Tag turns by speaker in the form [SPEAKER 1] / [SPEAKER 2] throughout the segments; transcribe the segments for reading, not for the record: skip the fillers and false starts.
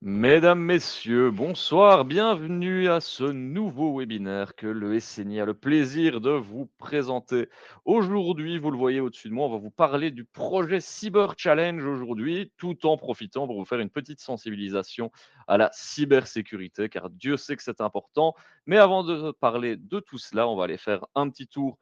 [SPEAKER 1] Mesdames, Messieurs, bonsoir, bienvenue à ce nouveau webinaire que le SNI a le plaisir de vous présenter. Aujourd'hui, vous le voyez au-dessus de moi, on va vous parler du projet Cyber Challenge aujourd'hui, tout en profitant pour vous faire une petite sensibilisation à la cybersécurité, car Dieu sait que c'est important. Mais avant de parler de tout cela, on va aller faire un petit tour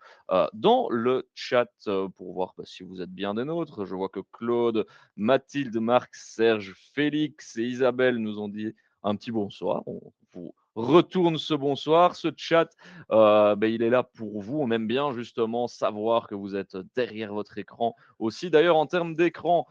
[SPEAKER 1] dans le chat pour voir si vous êtes bien des nôtres. Je vois que Claude, Mathilde, Marc, Serge, Félix et Isabelle nous ont dit un petit bonsoir. On vous retourne ce bonsoir. Ce chat, il est là pour vous. On aime bien justement savoir que vous êtes derrière votre écran aussi. D'ailleurs, en termes d'écran,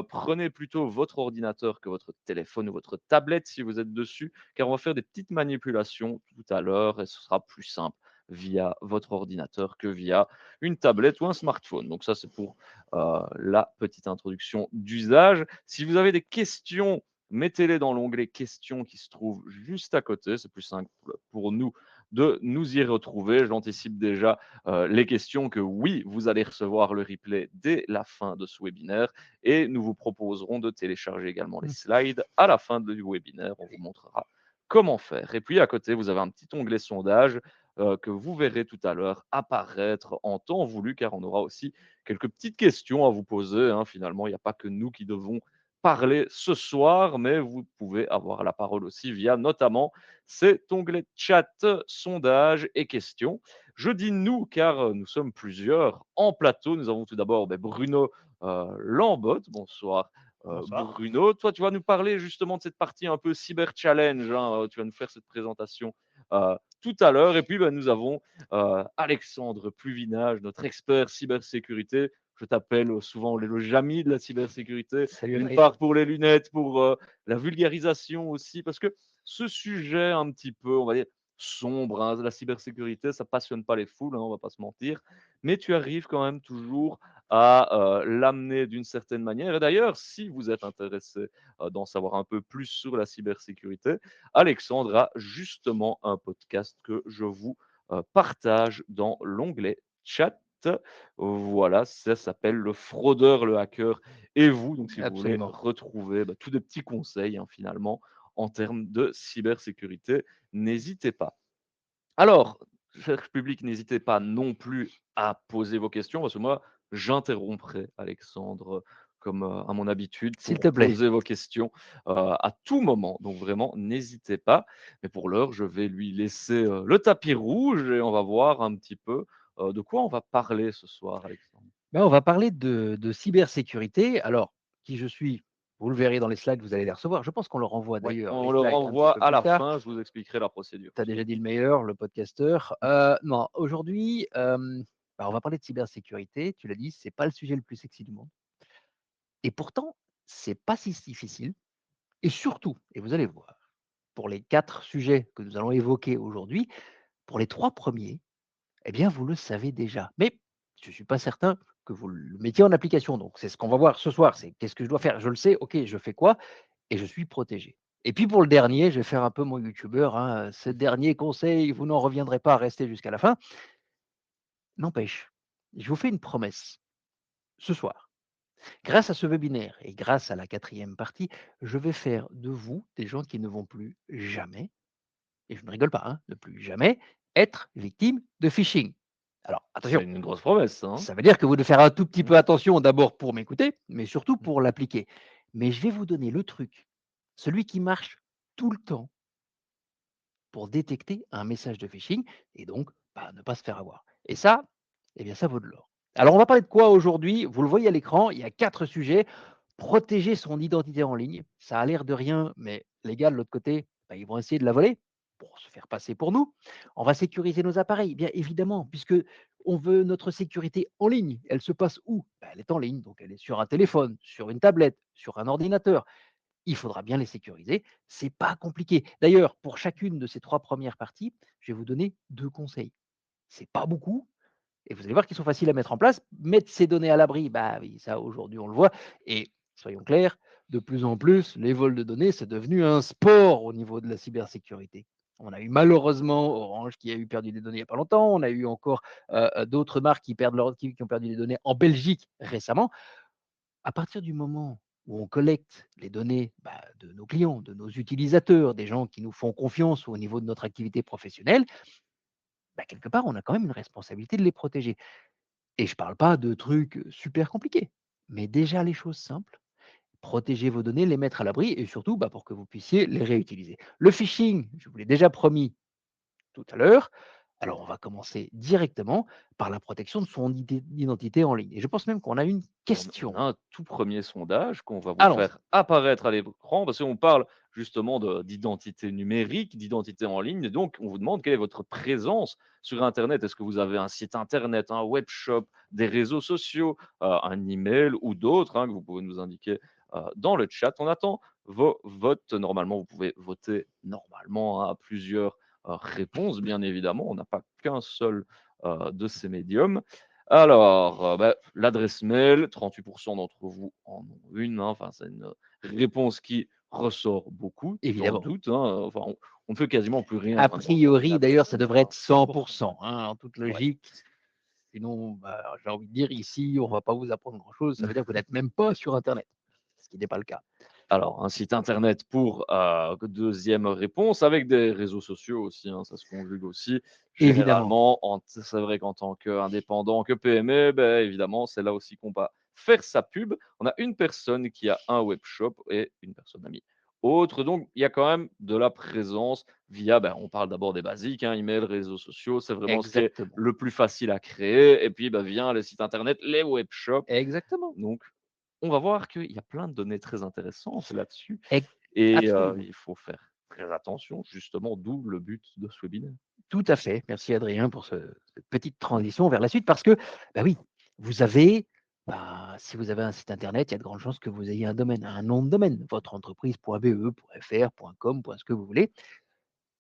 [SPEAKER 1] prenez plutôt votre ordinateur que votre téléphone ou votre tablette si vous êtes dessus, car on va faire des petites manipulations tout à l'heure et ce sera plus simple via votre ordinateur que via une tablette ou un smartphone. Donc ça, c'est pour la petite introduction d'usage. Si vous avez des questions, mettez-les dans l'onglet questions qui se trouve juste à côté. C'est plus simple pour nous de nous y retrouver. J'anticipe déjà les questions que oui, vous allez recevoir le replay dès la fin de ce webinaire et nous vous proposerons de télécharger également les
[SPEAKER 2] Mmh.
[SPEAKER 1] slides à la fin du webinaire. On vous montrera comment faire. Et puis à côté, vous avez un petit onglet sondage que vous verrez tout à l'heure apparaître en temps voulu, car on aura aussi quelques petites questions à vous poser. Finalement, il n'y a pas que nous qui devons parler ce soir, mais vous pouvez avoir la parole aussi via notamment cet onglet chat, sondage et questions. Je dis nous car nous sommes plusieurs en plateau. Nous avons tout d'abord Bruno Lambotte. Bonsoir.
[SPEAKER 2] Bonsoir.
[SPEAKER 1] Bruno, toi tu vas nous parler justement de cette partie un peu cyber challenge. Tu vas nous faire cette présentation tout à l'heure. Et puis nous avons Alexandre Pluvinage, notre expert cybersécurité. Je t'appelle souvent le Jamy de la cybersécurité,
[SPEAKER 2] Salut
[SPEAKER 1] d'une
[SPEAKER 2] Adrien.
[SPEAKER 1] part pour les lunettes, pour la vulgarisation aussi, parce que ce sujet un petit peu, on va dire, sombre, la cybersécurité, ça passionne pas les foules, on va pas se mentir, mais tu arrives quand même toujours à l'amener d'une certaine manière. Et d'ailleurs, si vous êtes intéressé d'en savoir un peu plus sur la cybersécurité, Alexandre a justement un podcast que je vous partage dans l'onglet chat. Voilà, ça s'appelle Le fraudeur, le hacker et vous. Donc, si vous voulez
[SPEAKER 2] Absolument.
[SPEAKER 1] retrouver tous des petits conseils finalement en termes de cybersécurité, n'hésitez pas. Alors, cher public, n'hésitez pas non plus à poser vos questions parce que moi, j'interromprai Alexandre comme à mon habitude
[SPEAKER 2] S'il
[SPEAKER 1] pour
[SPEAKER 2] te plaît.
[SPEAKER 1] poser vos questions à tout moment. Donc vraiment, n'hésitez pas. Mais pour l'heure, je vais lui laisser le tapis rouge et on va voir un petit peu de quoi on va parler ce soir, Alexandre.
[SPEAKER 2] On va parler de cybersécurité. Alors, qui je suis, vous le verrez dans les slides, vous allez les recevoir. Je pense qu'on leur envoie
[SPEAKER 1] Oui,
[SPEAKER 2] d'ailleurs les
[SPEAKER 1] on le
[SPEAKER 2] slides un petit
[SPEAKER 1] renvoie
[SPEAKER 2] peu
[SPEAKER 1] à
[SPEAKER 2] plus
[SPEAKER 1] la
[SPEAKER 2] tard.
[SPEAKER 1] fin. Je vous expliquerai la procédure.
[SPEAKER 2] Tu as déjà dit le meilleur, le podcasteur. Non, aujourd'hui, on va parler de cybersécurité. Tu l'as dit, c'est pas le sujet le plus sexy du monde. Et pourtant, c'est pas si difficile. Et surtout, et vous allez voir, pour les 4 sujets que nous allons évoquer aujourd'hui, pour les 3 premiers, eh bien, vous le savez déjà. Mais je ne suis pas certain que vous le mettiez en application. Donc, c'est ce qu'on va voir ce soir. C'est qu'est-ce que je dois faire? Je le sais, ok, je fais quoi? Et je suis protégé. Et puis pour le dernier, je vais faire un peu mon youtubeur. Ce dernier conseil, vous n'en reviendrez pas à rester jusqu'à la fin. N'empêche, je vous fais une promesse. Ce soir, grâce à ce webinaire et grâce à la quatrième partie, je vais faire de vous des gens qui ne vont plus jamais, et je ne rigole pas, ne plus jamais être victime de phishing. Alors,
[SPEAKER 1] C'est
[SPEAKER 2] attention,
[SPEAKER 1] une grosse promesse, ça, hein.
[SPEAKER 2] ça veut dire que vous devez faire un tout petit
[SPEAKER 1] Mmh,
[SPEAKER 2] peu attention d'abord pour m'écouter, mais surtout
[SPEAKER 1] mmh.
[SPEAKER 2] pour l'appliquer. Mais je vais vous donner le truc, celui qui marche tout le temps pour détecter un message de phishing et donc ne pas se faire avoir. Et ça, eh bien, ça vaut de l'or. Alors, on va parler de quoi aujourd'hui? Vous le voyez à l'écran, il y a 4 sujets. Protéger son identité en ligne, ça a l'air de rien, mais les gars de l'autre côté, bah, ils vont essayer de la voler pour se faire passer pour nous. On va sécuriser nos appareils, bien évidemment, puisque on veut notre sécurité en ligne. Elle se passe où? Bah, elle est en ligne, donc elle est sur un téléphone, sur une tablette, sur un ordinateur. Il faudra bien les sécuriser. C'est pas compliqué. D'ailleurs, pour chacune de ces 3 premières parties, je vais vous donner 2 conseils. C'est pas beaucoup, et vous allez voir qu'ils sont faciles à mettre en place. Mettre ces données à l'abri, bah oui, ça aujourd'hui on le voit. Et soyons clairs, de plus en plus, les vols de données, c'est devenu un sport au niveau de la cybersécurité. On a eu malheureusement Orange qui a eu perdu des données il n'y a pas longtemps. On a eu encore d'autres marques qui ont perdu des données en Belgique récemment. À partir du moment où on collecte les données de nos clients, de nos utilisateurs, des gens qui nous font confiance au niveau de notre activité professionnelle, quelque part, on a quand même une responsabilité de les protéger. Et je ne parle pas de trucs super compliqués, mais déjà les choses simples. Protéger vos données, les mettre à l'abri et surtout pour que vous puissiez les réutiliser. Le phishing, je vous l'ai déjà promis tout à l'heure. Alors, on va commencer directement par la protection de son identité en ligne. Et je pense même qu'on a une
[SPEAKER 1] On a
[SPEAKER 2] question.
[SPEAKER 1] un tout premier sondage qu'on va vous
[SPEAKER 2] Allons-y.
[SPEAKER 1] faire apparaître à l'écran parce qu'on parle justement d'identité numérique, d'identité en ligne. Et donc, on vous demande quelle est votre présence sur Internet. Est-ce que vous avez un site Internet, un web shop, des réseaux sociaux, un email ou d'autres que vous pouvez nous indiquer dans le chat. On attend vos votes. Normalement, vous pouvez voter normalement à plusieurs réponses, bien évidemment. On n'a pas qu'un seul de ces médiums. Alors, l'adresse mail, 38 d'entre vous en ont une, enfin, c'est une réponse qui ressort beaucoup, dans le
[SPEAKER 2] Évidemment.
[SPEAKER 1] doute, enfin, on ne peut quasiment plus rien
[SPEAKER 2] A
[SPEAKER 1] dans
[SPEAKER 2] priori, d'ailleurs,
[SPEAKER 1] l'adresse
[SPEAKER 2] ça
[SPEAKER 1] mail,
[SPEAKER 2] devrait être
[SPEAKER 3] 100%.
[SPEAKER 2] 100%, en toute
[SPEAKER 1] ouais.
[SPEAKER 2] logique. Sinon, j'ai envie de dire, ici, on ne va pas vous apprendre grand-chose. Ça veut dire que vous n'êtes même pas sur Internet, ce qui n'est pas le cas.
[SPEAKER 1] Alors, un site internet pour, 2e réponse, avec des réseaux sociaux aussi, ça se conjugue aussi.
[SPEAKER 2] Évidemment.
[SPEAKER 1] Généralement, c'est vrai qu'en tant qu'indépendant, que PME, évidemment, c'est là aussi qu'on va faire sa pub. On a une personne qui a un web shop et une personne a mis autre. Donc, il y a quand même de la présence via, on parle d'abord des basiques, email, réseaux sociaux, c'est vraiment ce qui est
[SPEAKER 2] Exactement.
[SPEAKER 1] le plus facile à créer. Et puis, vient les sites internet, les web shops.
[SPEAKER 2] Exactement.
[SPEAKER 1] Donc, on va voir qu'il y a plein de données très intéressantes là-dessus
[SPEAKER 2] Ex
[SPEAKER 1] et
[SPEAKER 2] Absolument.
[SPEAKER 1] il faut faire très attention justement, d'où le but de ce webinaire.
[SPEAKER 2] Tout à fait. Merci Adrien pour cette petite transition vers la suite parce que, oui, vous avez, si vous avez un site internet, il y a de grandes chances que vous ayez un domaine, un nom de domaine, votre entreprise.be, .fr, .com, ce que vous voulez.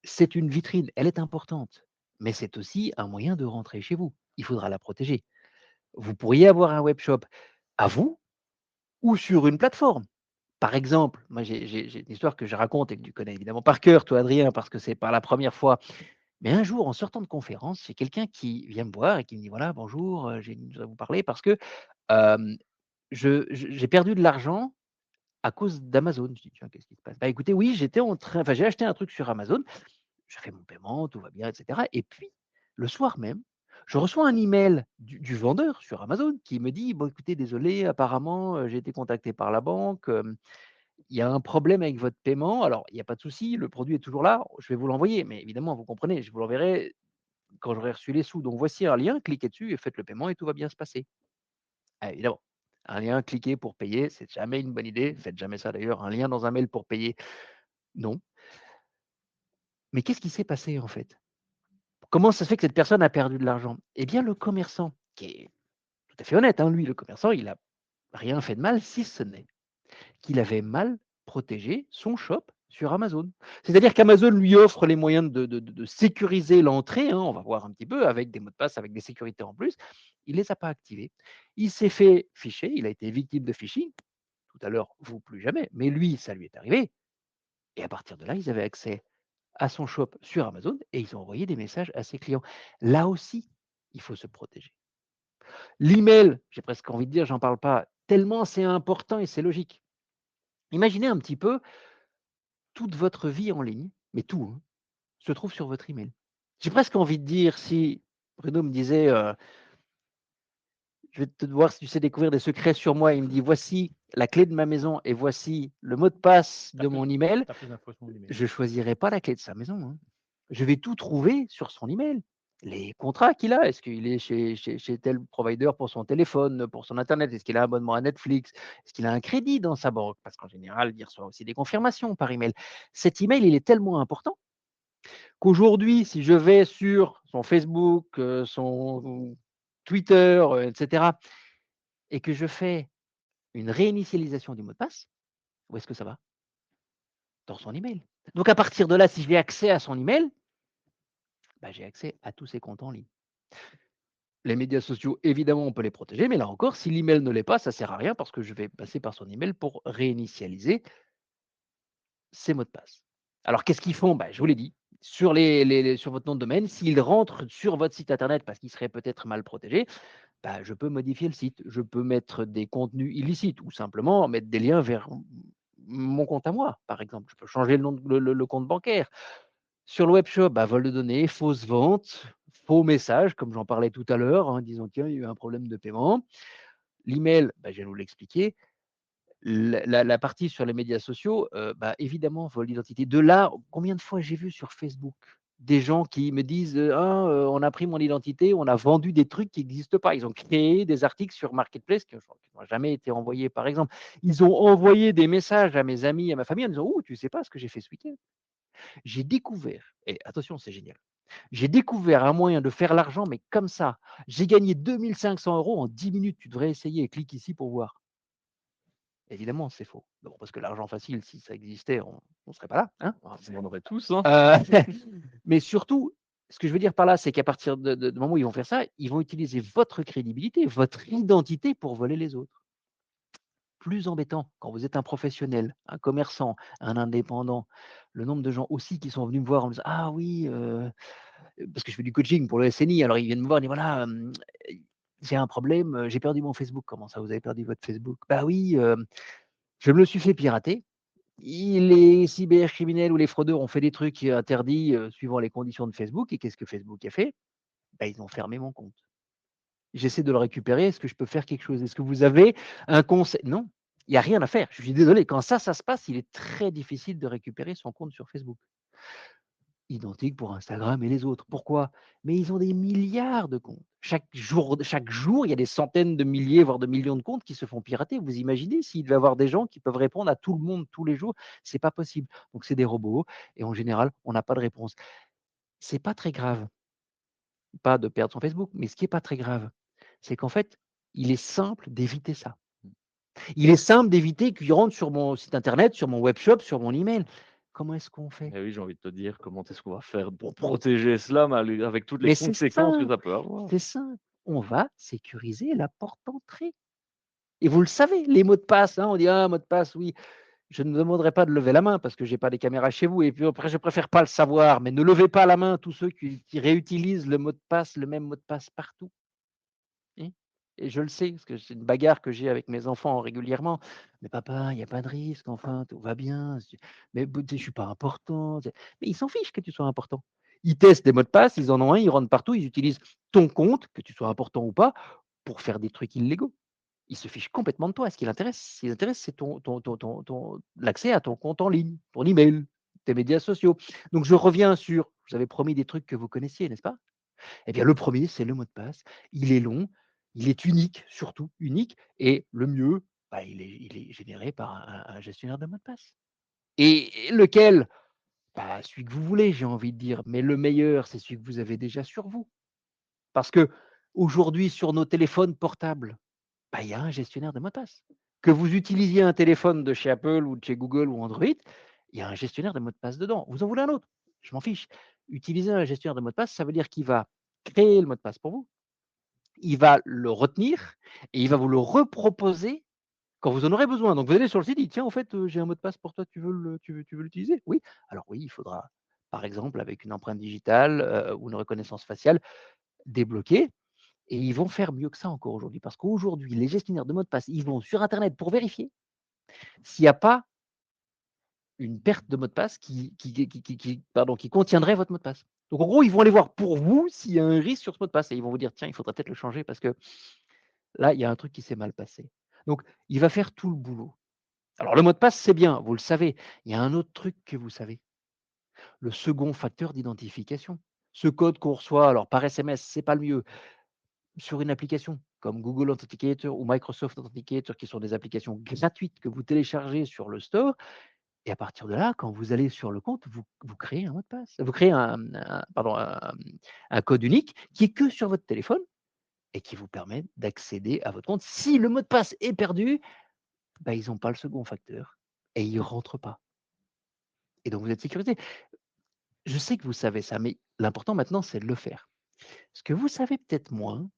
[SPEAKER 2] C'est une vitrine, elle est importante, mais c'est aussi un moyen de rentrer chez vous. Il faudra la protéger. Vous pourriez avoir un web shop à vous ou sur une plateforme. Par exemple, moi j'ai une histoire que je raconte et que tu connais évidemment par cœur, toi Adrien, parce que c'est pas la première fois. Mais un jour, en sortant de conférence, j'ai quelqu'un qui vient me voir et qui me dit: «Voilà, bonjour, je voudrais vous parler parce que, hem, j'ai perdu de l'argent à cause d'Amazon». Je dis: «Tiens, qu'est-ce qui se passe?» «Bah, écoutez, oui, j'ai acheté un truc sur Amazon, je fais mon paiement, tout va bien et cetera et puis, le soir même, je reçois un email du vendeur sur Amazon qui me dit: «Bon, écoutez, désolé, apparemment, j'ai été contacté par la banque, il y a un problème avec votre paiement. Alors, il y a pas de souci, le produit est toujours là, je vais vous l'envoyer, mais évidemment, vous comprenez, je vous l'enverrai quand j'aurai reçu les sous. Donc voici un lien, cliquez dessus et faites le paiement et tout va bien se passer». Ah, évidemment, un lien, cliquer pour payer, c'est jamais une bonne idée. Faites jamais ça d'ailleurs, un lien dans un mail pour payer, non. Mais qu'est-ce qui s'est passé en fait? Comment ça se fait que cette personne a perdu de l'argent? Eh bien, le commerçant, qui est tout à fait honnête, lui, le commerçant, il a rien fait de mal, si ce n'est qu'il avait mal protégé son shop sur Amazon. C'est-à-dire qu'Amazon lui offre les moyens de sécuriser l'entrée, on va voir un petit peu, avec des mots de passe, avec des sécurités en plus. Il ne les a pas activés. Il s'est fait ficher, il a été victime de phishing. Tout à l'heure, vous plus jamais, mais lui, ça lui est arrivé. Et à partir de là, ils avaient accès à son shop sur Amazon et ils ont envoyé des messages à ses clients. Là aussi, il faut se protéger. L'email, j'ai presque envie de dire, j'en parle pas, tellement c'est important et c'est logique. Imaginez un petit peu toute votre vie en ligne, mais tout, se trouve sur votre email. J'ai presque envie de dire, si Bruno me disait, «Je vais te voir si tu sais découvrir des secrets sur moi», il me dit: «Voici la clé de ma maison et voici le mot de passe de mon email»,
[SPEAKER 3] Tu as plus d'infos sur mon email.
[SPEAKER 2] je choisirais pas la clé de sa maison, Je vais tout trouver sur son email. Les contrats qu'il a, est-ce qu'il est chez tel provider pour son téléphone, pour son internet? Est-ce qu'il a un abonnement à Netflix? Est-ce qu'il a un crédit dans sa banque? Parce qu'en général, il reçoit aussi des confirmations par email. Cet email, il est tellement important qu'aujourd'hui, si je vais sur son Facebook, son Twitter, et cetera, et que je fais une réinitialisation du mot de passe, où est-ce que ça va? Dans son email. Donc à partir de là, si j'ai accès à son email, bah, j'ai accès à tous ses comptes en ligne. Les médias sociaux, évidemment, on peut les protéger, mais là encore, si l'email ne l'est pas, ça sert à rien parce que je vais passer par son email pour réinitialiser ses mots de passe. Alors qu'est-ce qu'ils font? Bah, je vous l'ai dit, sur sur votre nom de domaine, s'ils rentrent sur votre site internet parce qu'il serait peut-être mal protégé, bah, je peux modifier le site. Je peux mettre des contenus illicites ou simplement mettre des liens vers mon compte à moi, par exemple. Je peux changer le nom de le compte bancaire. Sur le webshop, bah, vol de données, fausse vente, faux message, comme j'en parlais tout à l'heure, en disant: «Tiens, il y a eu un problème de paiement». L'email, bah, je viens de vous l'expliquer. La partie sur les médias sociaux, bah, évidemment, vol d'identité. De là, combien de fois j'ai vu sur Facebook des gens qui me disent, «Ah, on a pris mon identité, on a vendu des trucs qui n'existent pas». Ils ont créé des articles sur Marketplace qui n'ont jamais été envoyés, par exemple. Ils ont envoyé des messages à mes amis, à ma famille en disant: «Ouh, tu sais pas ce que j'ai fait ce week-end?» J'ai découvert et attention, c'est génial. J'ai découvert un moyen de faire l'argent, mais comme ça. J'ai gagné 2 500 € en 10 minutes. Tu devrais essayer, clique ici pour voir. Évidemment, c'est faux. Bon, parce que l'argent facile, si ça existait, on ne serait pas là, hein.
[SPEAKER 1] Ah, vous en aurez tous, hein.
[SPEAKER 2] Heu, mais surtout, ce que je veux dire par là, c'est qu'à partir du moment où ils vont faire ça, ils vont utiliser votre crédibilité, votre identité pour voler les autres. Plus embêtant, quand vous êtes un professionnel, un commerçant, un indépendant, le nombre de gens aussi qui sont venus me voir en me disant: «Ah oui, parce que je fais du coaching pour le SNI, alors ils viennent me voir, ils disent: «Voilà, j'ai un problème, j'ai perdu mon Facebook». «Comment ça, vous avez perdu votre Facebook?» «Bah oui, je me le suis fait pirater. Les cybercriminels ou les fraudeurs ont fait des trucs interdits, suivant les conditions de Facebook et qu'est-ce que Facebook a fait? Bah, ils ont fermé mon compte. J'essaie de le récupérer, est-ce que je peux faire quelque chose? Est-ce que vous avez un conseil?» Non, il y a rien à faire. Je suis désolé, quand ça se passe, il est très difficile de récupérer son compte sur Facebook. Identique pour Instagram et les autres. Pourquoi? Mais ils ont des milliards de comptes. Chaque jour, il y a des centaines de milliers, voire de millions de comptes qui se font pirater. Vous imaginez s'il devait y avoir des gens qui peuvent répondre à tout le monde tous les jours? C'est pas possible. Donc c'est des robots et en général, on n'a pas de réponse. C'est pas très grave, pas de perdre son Facebook, mais ce qui est pas très grave, c'est qu'en fait, il est simple d'éviter ça. Il est simple d'éviter qu'ils rentrent sur mon site internet, sur mon webshop, sur mon email. Comment est-ce qu'on fait?
[SPEAKER 1] Eh oui, j'ai envie de te dire, comment est-ce qu'on va faire pour protéger cela avec toutes les
[SPEAKER 2] Mais c'est
[SPEAKER 1] conséquences que
[SPEAKER 2] simple,
[SPEAKER 1] ça peut avoir?
[SPEAKER 2] c'est simple. On va sécuriser la porte d'entrée et vous le savez, les mots de passe, hein, on dit: «Ah, mot de passe, oui». Je ne demanderai pas de lever la main parce que j'ai pas des caméras chez vous et puis après je préfère pas le savoir, mais ne levez pas la main tous ceux qui réutilisent le mot de passe, le même mot de passe partout, hein. Et je le sais parce que c'est une bagarre que j'ai avec mes enfants régulièrement. «Mais papa, il y a pas de risque, enfin, tout va bien, mais tu je suis pas important». Mais ils s'en fichent que tu sois important. Ils testent des mots de passe, ils en ont un, ils rentrent partout, ils utilisent ton compte, que tu sois important ou pas, pour faire des trucs illégaux. Ils se fichent complètement de toi. Ce qui les intéresse, c'est l'accès à ton compte en ligne, ton email, tes médias sociaux. Donc je reviens sur vous avez promis des trucs que vous connaissiez, n'est-ce pas? Eh bien, le premier, c'est le mot de passe. Il est long, il est unique, surtout unique et le mieux, bah, il est généré par un gestionnaire de mots de passe. Et lequel? Bah, celui que vous voulez, j'ai envie de dire, mais le meilleur, c'est celui que vous avez déjà sur vous. Parce qu'aujourd'hui, sur nos téléphones portables, bah, il y a un gestionnaire de mots de passe. Que vous utilisiez un téléphone de chez Apple ou de chez Google ou Android, il y a un gestionnaire de mots de passe dedans. Vous en voulez un autre? Je m'en fiche. Utiliser un gestionnaire de mots de passe, ça veut dire qu'il va créer le mot de passe pour vous, il va le retenir et il va vous le reproposer quand vous en aurez besoin. Donc vous allez sur le site, il dit: «Tiens, au fait, j'ai un mot de passe pour toi, tu veux l'utiliser?» «Oui». Alors oui, il faudra, par exemple, avec une empreinte digitale, ou une reconnaissance faciale, débloquer. Et ils vont faire mieux que ça encore aujourd'hui, parce qu'aujourd'hui, les gestionnaires de mots de passe, ils vont sur internet pour vérifier s'il n'y a pas une perte de mot de passe qui contiendrait votre mot de passe. Donc en gros, ils vont aller voir pour vous s'il y a un risque sur ce mot de passe et ils vont vous dire: «Tiens, il faudrait peut-être le changer parce que là, il y a un truc qui s'est mal passé». Donc il va faire tout le boulot. Alors le mot de passe, c'est bien, vous le savez. Il y a un autre truc que vous savez, le second facteur d'identification. Ce code qu'on reçoit, alors par SMS, c'est pas le mieux, sur une application comme Google Authenticator ou Microsoft Authenticator, qui sont des applications gratuites que vous téléchargez sur le store. Et à partir de là, quand vous allez sur le compte, vous créez un mot de passe. Vous créez un code unique qui est que sur votre téléphone et qui vous permet d'accéder à votre compte. Si le mot de passe est perdu, bah, ils n'ont pas le second facteur et ils rentrent pas. Et donc vous êtes sécurisé. Je sais que vous savez ça, mais l'important maintenant, c'est de le faire. Ce que vous savez peut-être moins,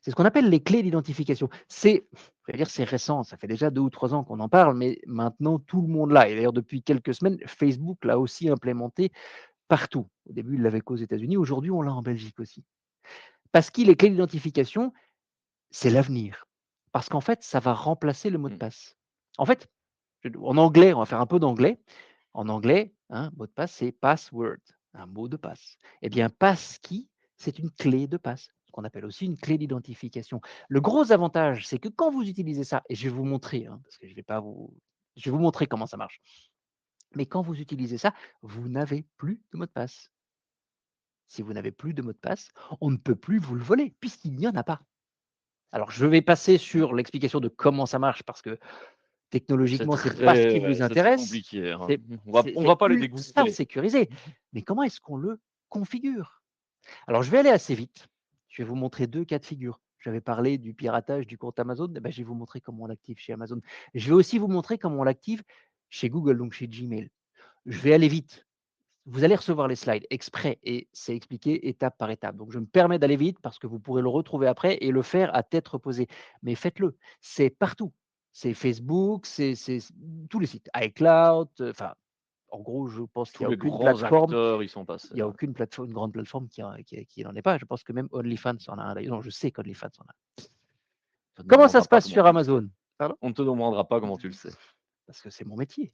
[SPEAKER 2] c'est ce qu'on appelle les clés d'identification. Je vais dire, c'est récent, ça fait déjà 2 ou 3 ans qu'on en parle, mais maintenant tout le monde l'a. Et d'ailleurs, depuis quelques semaines, Facebook l'a aussi implémenté partout. Au début, il l'avait qu'aux États-Unis, aujourd'hui, on l'a en Belgique aussi. Parce que les clés d'identification, c'est l'avenir. Parce qu'en fait, ça va remplacer le mot de
[SPEAKER 1] Mmh.
[SPEAKER 2] passe. En fait, en anglais, on va faire un peu d'anglais. En anglais, hein, mot de passe, c'est password, un mot de passe. Eh bien, passkey, c'est une clé de passe, ce qu'on appelle aussi une clé d'identification. Le gros avantage, c'est que quand vous utilisez ça, et je vais vous montrer, hein, parce que je vais vous montrer comment ça marche. Mais quand vous utilisez ça, vous n'avez plus de mot de passe. Si vous n'avez plus de mot de passe, on ne peut plus vous le voler, puisqu'il n'y en a pas. Alors, je vais passer
[SPEAKER 1] Mmh.
[SPEAKER 2] sur l'explication de comment ça marche, parce que technologiquement, c'est pas ce qui vous
[SPEAKER 1] C'est très
[SPEAKER 2] intéresse.
[SPEAKER 1] compliqué, hein.
[SPEAKER 2] C'est
[SPEAKER 1] On va pas les
[SPEAKER 2] ultra
[SPEAKER 1] dégoûter.
[SPEAKER 2] sécurisé. Mais comment est-ce qu'on le configure? Alors, je vais aller assez vite. Je vais vous montrer 2 cas de figure. J'avais parlé du piratage du compte Amazon, eh ben, je vais vous montrer comment on l'active chez Amazon. Je vais aussi vous montrer comment on l'active chez Google, donc chez Gmail. Je vais aller vite. Vous allez recevoir les slides exprès et c'est expliqué étape par étape. Donc, je me permets d'aller vite parce que vous pourrez le retrouver après et le faire à tête reposée. Mais faites-le. C'est partout. C'est Facebook, c'est tous les sites, iCloud, enfin, en gros, je pense qu'il
[SPEAKER 1] Tous
[SPEAKER 2] y a
[SPEAKER 1] les
[SPEAKER 2] aucune
[SPEAKER 1] grands
[SPEAKER 2] plateforme,
[SPEAKER 1] acteurs y sont passés,
[SPEAKER 2] il y a
[SPEAKER 1] ouais.
[SPEAKER 2] aucune plateforme, une grande plateforme qui n'en est pas. Je pense que même OnlyFans en a un d'ailleurs. Non, je sais qu'OnlyFans en a un.
[SPEAKER 1] On te
[SPEAKER 2] Comment ça
[SPEAKER 1] demandera
[SPEAKER 2] se
[SPEAKER 1] pas
[SPEAKER 2] passe
[SPEAKER 1] comment
[SPEAKER 2] sur
[SPEAKER 1] tu le sais.
[SPEAKER 2] Amazon? Pardon?
[SPEAKER 1] On ne te demandera pas comment tu le sais.
[SPEAKER 2] Parce que c'est mon métier.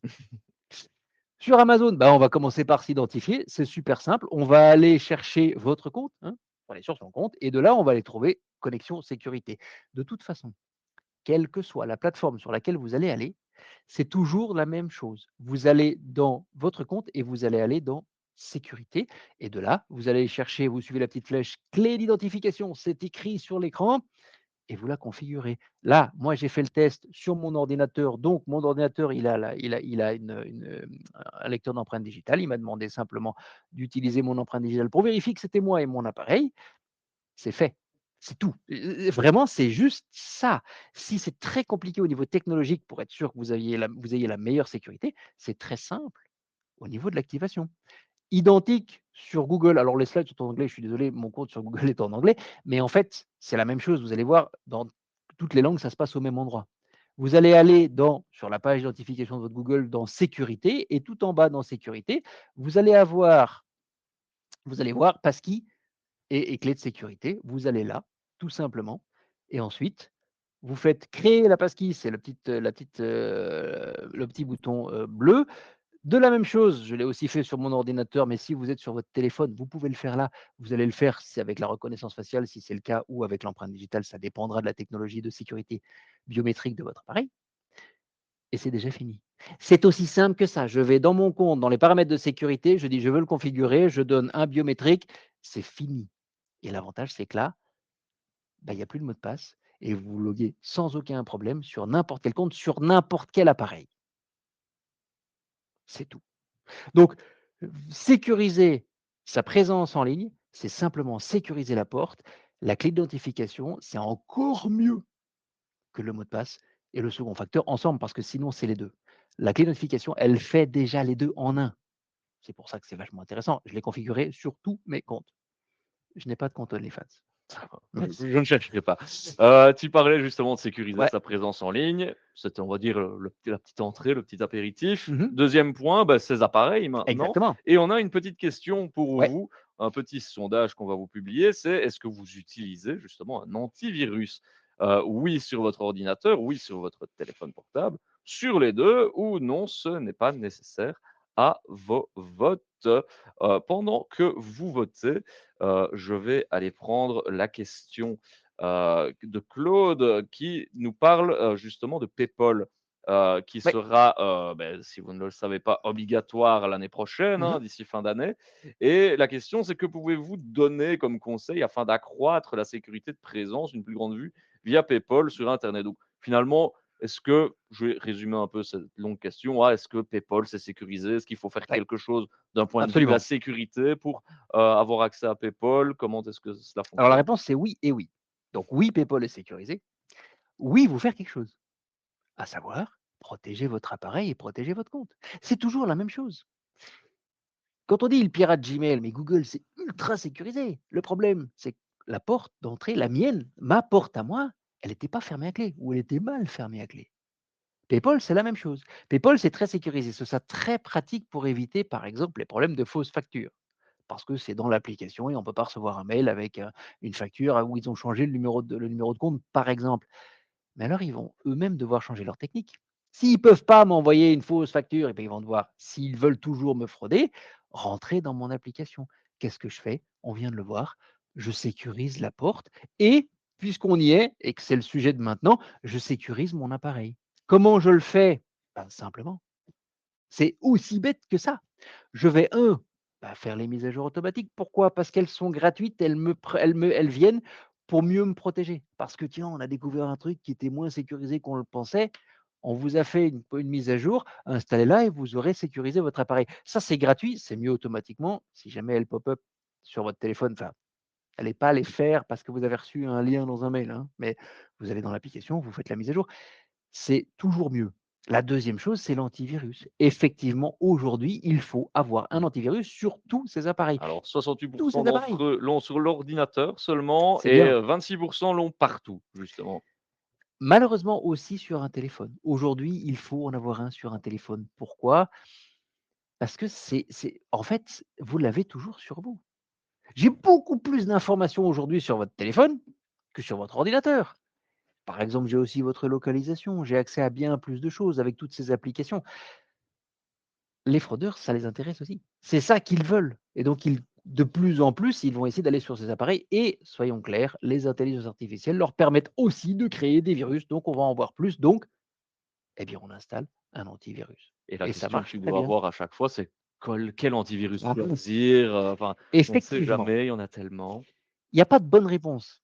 [SPEAKER 2] Sur Amazon, bah, on va commencer par s'identifier, c'est super simple. On va aller chercher votre compte, hein, on va aller sur son compte et de là, on va aller trouver connexion sécurité. De toute façon, quelle que soit la plateforme sur laquelle vous allez aller, c'est toujours la même chose. Vous allez dans votre compte et vous allez aller dans sécurité et de là, vous allez chercher, vous suivez la petite flèche clé d'identification, c'est écrit sur l'écran et vous la configurez. Là, moi, j'ai fait le test sur mon ordinateur. Donc, mon ordinateur, il a un lecteur d'empreintes digitales. Il m'a demandé simplement d'utiliser mon empreinte digitale pour vérifier que c'était moi et mon appareil. C'est fait. C'est tout. Vraiment, c'est juste ça. Si c'est très compliqué au niveau technologique pour être sûr que vous ayez la meilleure sécurité, c'est très simple au niveau de l'activation. Identique sur Google. Alors les slides sont en anglais, je suis désolé, mon compte sur Google est en anglais, mais en fait, c'est la même chose. Vous allez voir, dans toutes les langues, ça se passe au même endroit. Vous allez aller sur la page d'identification de votre Google dans sécurité et tout en bas dans sécurité, vous allez vous allez voir passkey et clé de sécurité. Vous allez là, tout simplement, et ensuite, vous faites créer la passkey, c'est le petit bouton bleu. De la même chose, je l'ai aussi fait sur mon ordinateur, mais si vous êtes sur votre téléphone, vous pouvez le faire là. Vous allez le faire c'est avec la reconnaissance faciale, si c'est le cas, ou avec l'empreinte digitale, ça dépendra de la technologie de sécurité biométrique de votre appareil, et c'est déjà fini. C'est aussi simple que ça. Je vais dans mon compte, dans les paramètres de sécurité, je dis je veux le configurer, je donne un biométrique, c'est fini. Et l'avantage, c'est que là, bah, il n'y a plus de mot de passe et vous loguez sans aucun problème sur n'importe quel compte, sur n'importe quel appareil. C'est tout. Donc, sécuriser sa présence en ligne, c'est simplement sécuriser la porte. La clé d'identification, c'est encore mieux que le mot de passe et le second facteur ensemble, parce que sinon, c'est les deux. La clé d'identification, elle fait déjà les deux en un. C'est pour ça que c'est vachement intéressant. Je l'ai configuré sur tous mes comptes. Je n'ai pas de compte OnlyFans.
[SPEAKER 1] Je ne chercherai pas. Tu parlais justement de sécuriser
[SPEAKER 2] Ouais.
[SPEAKER 1] sa présence en ligne. C'était, on va dire, la petite entrée, le petit apéritif.
[SPEAKER 2] Mhm.
[SPEAKER 1] Deuxième point, bah, ces appareils maintenant.
[SPEAKER 2] Exactement.
[SPEAKER 1] Et on a une petite question pour
[SPEAKER 2] Ouais.
[SPEAKER 1] vous, un petit sondage qu'on va vous publier, c'est est-ce que vous utilisez justement un antivirus? Oui sur votre ordinateur, oui sur votre téléphone portable, sur les deux, ou non, ce n'est pas nécessaire à vos votes. Pendant que vous votez, je vais aller prendre la question de Claude qui nous parle justement de PayPal. qui
[SPEAKER 2] Ouais,
[SPEAKER 1] sera, si vous ne le savez pas, obligatoire l'année prochaine,
[SPEAKER 2] mmh.
[SPEAKER 1] hein, d'ici fin d'année. Et la question, c'est que pouvez-vous donner comme conseil afin d'accroître la sécurité de présence, une plus grande vue via PayPal sur internet? Donc finalement, est-ce que je vais résumer un peu cette longue question, est-ce que PayPal c'est sécurisé? Est-ce qu'il faut faire
[SPEAKER 2] Ouais,
[SPEAKER 1] quelque chose d'un point de vue de la
[SPEAKER 2] absolument.
[SPEAKER 1] sécurité pour, avoir accès à PayPal? Comment est-ce que cela
[SPEAKER 2] Alors la
[SPEAKER 1] fonctionne?
[SPEAKER 2] réponse, c'est oui et oui. Donc oui, PayPal est sécurisé. Oui, il faut faire quelque chose, à savoir protéger votre appareil et protéger votre compte. C'est toujours la même chose. Quand on dit: «Il pirate Gmail», mais Google, c'est ultra sécurisé. Le problème, c'est que la porte d'entrée, la mienne, ma porte à moi, elle n'était pas fermée à clé ou elle était mal fermée à clé. PayPal, c'est la même chose. PayPal, c'est très sécurisé. Ce sera très pratique pour éviter, par exemple, les problèmes de fausses factures. Parce que c'est dans l'application et on ne peut pas recevoir un mail avec, une facture, où ils ont changé le numéro de compte, par exemple. Mais alors, ils vont eux-mêmes devoir changer leur technique. S'ils ne peuvent pas m'envoyer une fausse facture, et bien, ils vont devoir, s'ils veulent toujours me frauder, rentrer dans mon application. Qu'est-ce que je fais? On vient de le voir. Je sécurise la porte et puisqu'on y est et que c'est le sujet de maintenant, je sécurise mon appareil. Comment je le fais? Ben, simplement, c'est aussi bête que ça. Je vais faire les mises à jour automatiques. Pourquoi? Parce qu'elles sont gratuites, elles viennent pour mieux me protéger. Parce que tiens, on a découvert un truc qui était moins sécurisé qu'on le pensait. On vous a fait une mise à jour, installez-la et vous aurez sécurisé votre appareil. Ça, c'est gratuit, c'est mieux automatiquement. Si jamais elle pop-up sur votre téléphone, enfin, allez pas les faire parce que vous avez reçu un lien dans un mail, hein, mais vous allez dans l'application, vous faites la mise à jour. C'est toujours mieux. La deuxième chose, c'est l'antivirus. Effectivement, aujourd'hui, il faut avoir un
[SPEAKER 1] Mmh.
[SPEAKER 2] antivirus sur tous ces appareils.
[SPEAKER 1] Alors 68
[SPEAKER 2] Tous ces appareils.
[SPEAKER 1] d'entre eux l'ont sur l'ordinateur seulement
[SPEAKER 2] C'est
[SPEAKER 1] et
[SPEAKER 2] bien.
[SPEAKER 1] 26 l'ont partout, justement.
[SPEAKER 2] Malheureusement aussi sur un téléphone. Aujourd'hui, il faut en avoir un sur un téléphone. Pourquoi? Parce que en fait, vous l'avez toujours sur vous. J'ai beaucoup plus d'informations aujourd'hui sur votre téléphone que sur votre ordinateur. Par exemple, j'ai aussi votre localisation, j'ai accès à bien plus de choses avec toutes ces applications. Les fraudeurs, ça les intéresse aussi. C'est ça qu'ils veulent et donc de plus en plus, ils vont essayer d'aller sur ces appareils et soyons clairs, les intelligences artificielles leur permettent aussi de créer des virus, donc on va en voir plus, donc eh bien, on installe un antivirus
[SPEAKER 1] Et la
[SPEAKER 2] et ça
[SPEAKER 1] question que
[SPEAKER 2] marche
[SPEAKER 1] tu
[SPEAKER 2] très
[SPEAKER 1] dois
[SPEAKER 2] bien.
[SPEAKER 1] avoir à chaque fois, c'est quel antivirus
[SPEAKER 2] Ah bon?
[SPEAKER 1] choisir? Enfin, on ne sait
[SPEAKER 2] Effectivement,
[SPEAKER 1] jamais, il y en a tellement.
[SPEAKER 2] il n'y a pas de bonne réponse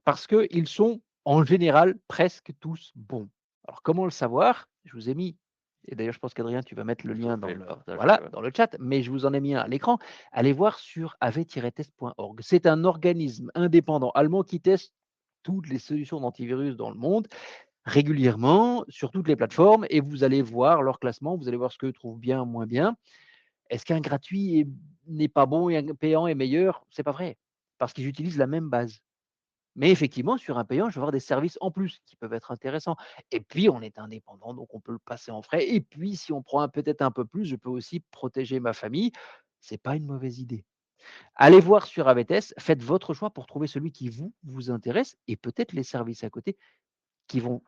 [SPEAKER 2] parce qu'ils sont en général presque tous bons. Alors comment le savoir? Je vous ai mis et d'ailleurs je pense qu'Adrien tu vas mettre le
[SPEAKER 1] Je
[SPEAKER 2] lien
[SPEAKER 1] vais le partager,
[SPEAKER 2] voilà,
[SPEAKER 1] ouais.
[SPEAKER 2] dans le chat, mais je vous en ai mis un à l'écran. Allez voir sur ave-test.org. C'est un organisme indépendant allemand qui teste toutes les solutions d'antivirus dans le monde régulièrement sur toutes les plateformes et vous allez voir leur classement, vous allez voir ce qu'eux trouvent bien, moins bien. Est-ce qu'un gratuit n'est pas bon et un payant est meilleur? C'est pas vrai, parce qu'ils utilisent la même base. Mais effectivement, sur un payant, je vais avoir des services en plus qui peuvent être intéressants. Et puis, on est indépendant, donc on peut le passer en frais. Et puis, si on prend peut-être un peu plus, je peux aussi protéger ma famille. C'est pas une mauvaise idée. Allez voir sur Avetes, faites votre choix pour trouver celui qui vous intéresse et peut-être les services à côté qui vont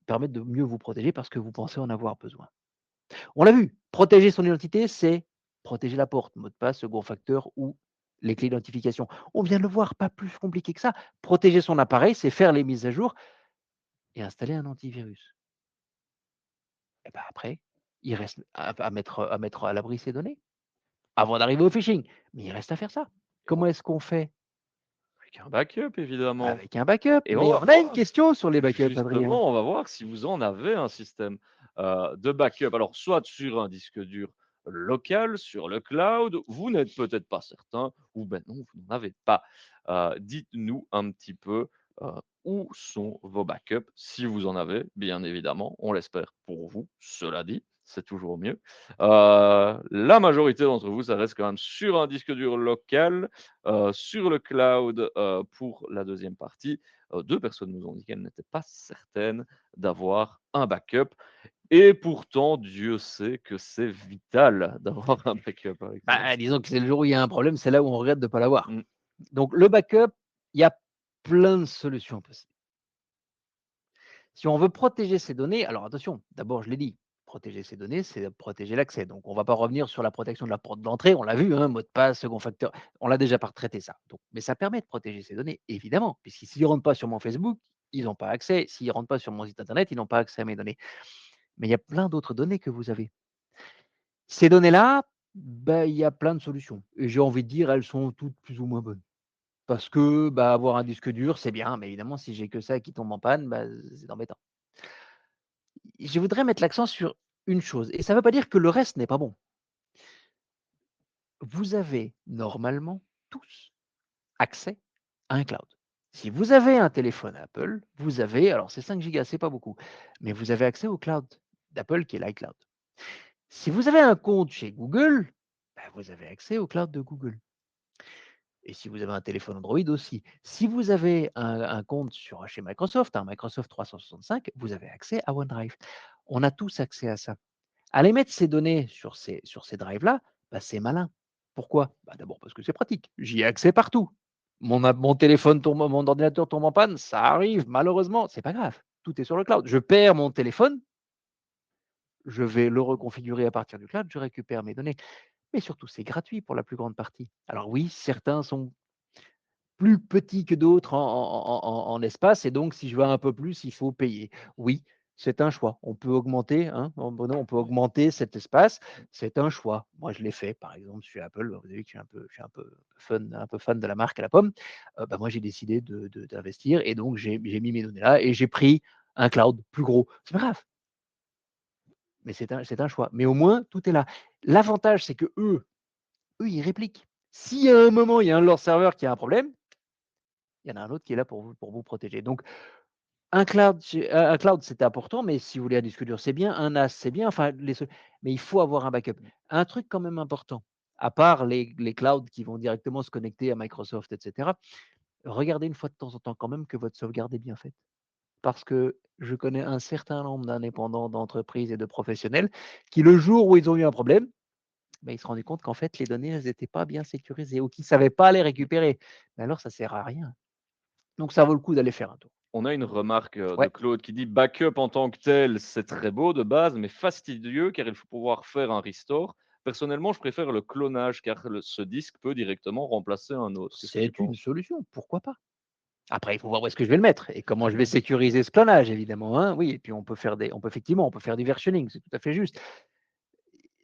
[SPEAKER 2] permettre de mieux vous protéger parce que vous pensez en avoir besoin. On l'a vu, protéger son identité, c'est protéger la porte, mot de passe, second facteur ou les clés d'identification. On vient de le voir, pas plus compliqué que ça. Protéger son appareil, c'est faire les mises à jour et installer un antivirus. Et ben après, il reste à mettre à l'abri ses données avant d'arriver au phishing. Mais il reste à faire ça.
[SPEAKER 1] Et on
[SPEAKER 2] Comment est-ce qu'on fait?
[SPEAKER 1] avec un backup évidemment.
[SPEAKER 2] Avec un backup.
[SPEAKER 1] Et on
[SPEAKER 2] Mais
[SPEAKER 1] va
[SPEAKER 2] on a une
[SPEAKER 1] voir
[SPEAKER 2] question sur les backups, Adrien.
[SPEAKER 1] justement, on va voir si vous en avez un système, de backup. Alors soit sur un disque dur local, sur le cloud, vous n'êtes peut-être pas certain ou ben non, vous n'en avez pas. Dites-nous un petit peu, heu, où sont vos backups? Si vous en avez, bien évidemment, on l'espère pour vous, cela dit, c'est toujours mieux. La majorité d'entre vous, ça reste quand même sur un disque dur local, sur le cloud, pour la deuxième partie. 2 personnes nous ont dit qu'elles n'étaient pas certaines d'avoir un backup et pourtant Dieu sait que c'est vital d'avoir un backup avec ça.
[SPEAKER 2] Bah, disons que c'est le jour où il y a un problème, c'est là où on regrette de ne pas l'avoir.
[SPEAKER 1] Mmh.
[SPEAKER 2] Donc le backup, il y a plein de solutions possibles. Si on veut protéger ces données, alors attention, d'abord je l'ai dit, protéger ces données, c'est protéger l'accès. Donc on ne va pas revenir sur la protection de la porte d'entrée, on l'a vu, hein, mot de passe, second facteur, on l'a déjà pas traité ça. Donc, mais ça permet de protéger ces données, évidemment, puisqu'ils s'ils ne rentrent pas sur mon Facebook, ils n'ont pas accès. S'ils ne rentrent pas sur mon site internet, ils n'ont pas accès à mes données. Mais il y a plein d'autres données que vous avez. Ces données-là, bah, il y a plein de solutions et j'ai envie de dire, elles sont toutes plus ou moins bonnes. Parce que, bah, avoir un disque dur, c'est bien, mais évidemment, si j'ai que ça qui tombe en panne, bah, c'est embêtant. Je voudrais mettre l'accent sur une chose et ça ne veut pas dire que le reste n'est pas bon. Vous avez normalement tous accès à un cloud. Si vous avez un téléphone Apple, vous avez, alors c'est 5 gigas, c'est pas beaucoup, mais vous avez accès au cloud d'Apple qui est l'iCloud. Si vous avez un compte chez Google, bah, vous avez accès au cloud de Google. Et si vous avez un téléphone Android aussi. Si vous avez un compte chez Microsoft, un Microsoft 365, vous avez accès à OneDrive. On a tous accès à ça. Aller mettre ces données sur ces drives-là, bah, c'est malin. Pourquoi? Bah, d'abord parce que c'est pratique. J'y ai accès partout. Mon téléphone tombe, mon ordinateur tombe en panne, ça arrive, malheureusement, c'est pas grave. Tout est sur le cloud. Je perds mon téléphone, je vais le reconfigurer à partir du cloud, je récupère mes données. Mais surtout, c'est gratuit pour la plus grande partie. Alors oui, certains sont plus petits que d'autres en espace et donc si je veux un peu plus, il faut payer. Oui, c'est un choix. On peut augmenter, hein, on peut augmenter cet espace, c'est un choix. Moi, je l'ai fait, par exemple, chez Apple, vous avez vu que je suis un peu fan de la marque à la pomme. Bah, moi, j'ai décidé d'investir et donc j'ai mis mes données là et j'ai pris un cloud plus gros. C'est pas grave, mais c'est un choix. Mais au moins, tout est là. L'avantage, c'est qu'eux, ils répliquent. Si à un moment, il y a un de leurs serveurs qui a un problème, il y en a un autre qui est là pour vous protéger. Donc un cloud, c'est important, mais si vous voulez un disque dur, c'est bien, un NAS, c'est bien, enfin mais il faut avoir un backup. Un truc quand même important, à part les clouds qui vont directement se connecter à Microsoft et cetera, regardez une fois de temps en temps quand même que votre sauvegarde est bien faite. Parce que je connais un certain nombre d'indépendants, d'entreprises et de professionnels qui, le jour où ils ont eu un problème, bah, ils se rendaient compte qu'en fait les données, elles étaient pas bien sécurisées ou qu'ils savaient pas les récupérer. Mais alors ça sert à rien. Donc ça vaut le coup d'aller faire un tour.
[SPEAKER 1] On a une remarque, de
[SPEAKER 2] Ouais.
[SPEAKER 1] Claude qui dit: «Backup en tant que tel, c'est très beau de base, mais fastidieux car il faut pouvoir faire un restore. Personnellement, je préfère le clonage car ce disque peut directement remplacer un autre». Qu'est-ce que tu
[SPEAKER 2] C'est une
[SPEAKER 1] penses?
[SPEAKER 2] solution, pourquoi pas? Après, il faut voir où est-ce que je vais le mettre et comment je vais sécuriser ce clonage évidemment, hein. Oui et puis on peut faire du versioning, c'est tout à fait juste.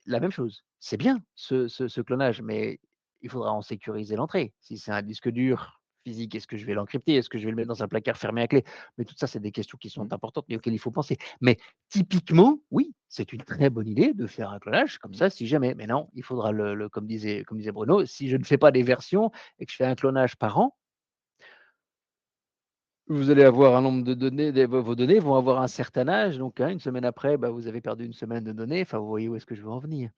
[SPEAKER 2] La même chose, c'est bien ce clonage, mais il faudra en sécuriser l'entrée. Si c'est un disque dur physique, est-ce que je vais l'encrypter? Est-ce que je vais le mettre dans un placard fermé à clé? Mais tout ça, c'est des questions qui
[SPEAKER 1] Mmh,
[SPEAKER 2] sont importantes, mais auxquelles il faut penser. Mais typiquement, oui, c'est une très bonne idée de faire un clonage comme
[SPEAKER 1] mmh.
[SPEAKER 2] ça si jamais. Mais non, il faudra comme disait Bruno, si je ne fais pas des versions et que je fais un clonage par an, vous allez avoir un nombre de données, vos données vont avoir un certain âge, donc hein, une semaine après, bah, vous avez perdu une semaine de données. Enfin, vous voyez où est-ce que je veux en venir.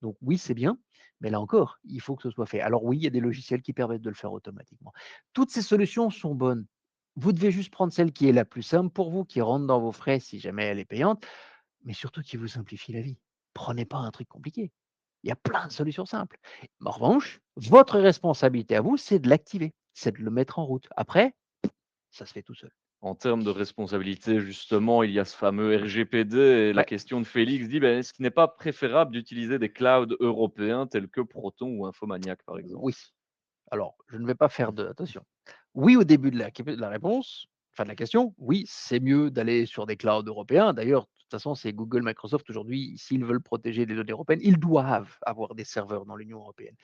[SPEAKER 2] Donc oui, c'est bien, mais là encore, il faut que ce soit fait. Alors oui, il y a des logiciels qui permettent de le faire automatiquement. Toutes ces solutions sont bonnes. Vous devez juste prendre celle qui est la plus simple pour vous, qui rentre dans vos frais si jamais elle est payante, mais surtout qui vous simplifie la vie. Prenez pas un truc compliqué. Il y a plein de solutions simples. En revanche, votre responsabilité à vous, c'est de l'activer, c'est de le mettre en route. Après, ça se fait tout seul.
[SPEAKER 1] En termes de responsabilité, justement, il y a ce fameux RGPD et la
[SPEAKER 2] Ouais.
[SPEAKER 1] question de Félix dit: «Ben, est-ce qu'il n'est pas préférable d'utiliser des clouds européens tels que Proton ou Infomaniac, par exemple?»
[SPEAKER 2] Oui. Alors, je ne vais pas faire de attention. Oui, au début de la réponse, enfin de la question, oui, c'est mieux d'aller sur des clouds européens. D'ailleurs, de toute façon, c'est Google, Microsoft aujourd'hui, s'ils veulent protéger les données européennes, ils doivent avoir des serveurs dans l'Union européenne.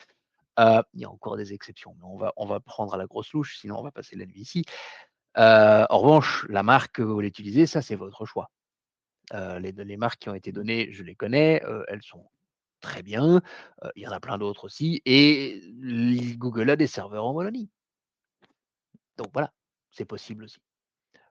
[SPEAKER 2] Il y a encore des exceptions, mais on va prendre à la grosse louche, sinon on va passer la nuit ici. En revanche, la marque que vous voulez utiliser, ça, c'est votre choix. Les marques qui ont été données, je les connais, elles sont très bien. Il y en a plein d'autres aussi et Google a des serveurs en Wallonie. Donc voilà, c'est possible aussi.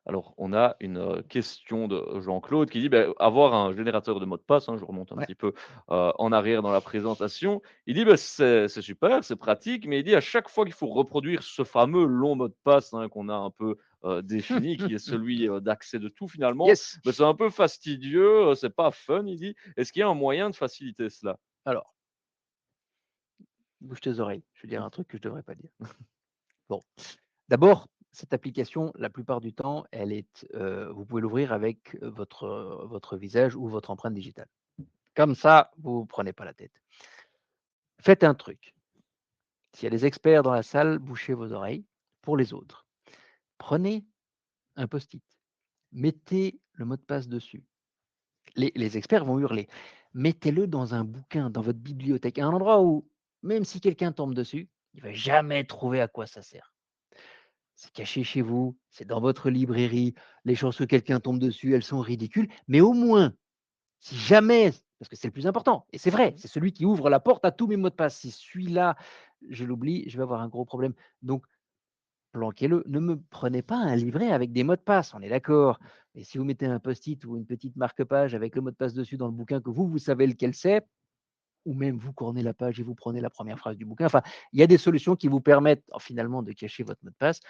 [SPEAKER 1] Alors, on a une, question de Jean-Claude qui dit: «Beh, avoir un générateur de mots de passe», hein, je remonte un
[SPEAKER 2] Ouais.
[SPEAKER 1] petit peu, en arrière dans la présentation. Il dit: «Bah, c'est super, c'est pratique», mais il dit: «À chaque fois qu'il faut reproduire ce fameux long mot de passe, hein, qu'on a un peu, défini, qui est celui, d'accès de tout finalement,
[SPEAKER 2] Yes.
[SPEAKER 1] bah, c'est un peu fastidieux, c'est pas fun», il dit. Est-ce qu'il y a un moyen de faciliter cela?
[SPEAKER 2] Alors, bouge tes oreilles, je vais dire un truc que je devrais pas dire. Bon, d'abord, cette application, la plupart du temps, vous pouvez l'ouvrir avec, votre visage ou votre empreinte digitale. Comme ça, vous vous prenez pas la tête. Faites un truc, s'il y a des experts dans la salle, bouchez vos oreilles. Pour les autres, prenez un post-it, mettez le mot de passe dessus. Les experts vont hurler. Mettez-le dans un bouquin, dans votre bibliothèque, à un endroit où, même si quelqu'un tombe dessus, il ne va jamais trouver à quoi ça sert. C'est caché chez vous, c'est dans votre librairie. Les chances que quelqu'un tombe dessus, elles sont ridicules. Mais au moins, si jamais, parce que c'est le plus important, et c'est vrai, c'est celui qui ouvre la porte à tous mes mots de passe. Si celui-là, je l'oublie, je vais avoir un gros problème. Donc, planquez-le. Ne me prenez pas un livret avec des mots de passe, on est d'accord. Et si vous mettez un post-it ou une petite marque-page avec le mot de passe dessus dans le bouquin que vous savez lequel c'est, ou même vous cornez la page et vous prenez la première phrase du bouquin. Enfin, il y a des solutions qui vous permettent finalement de cacher votre mot de passe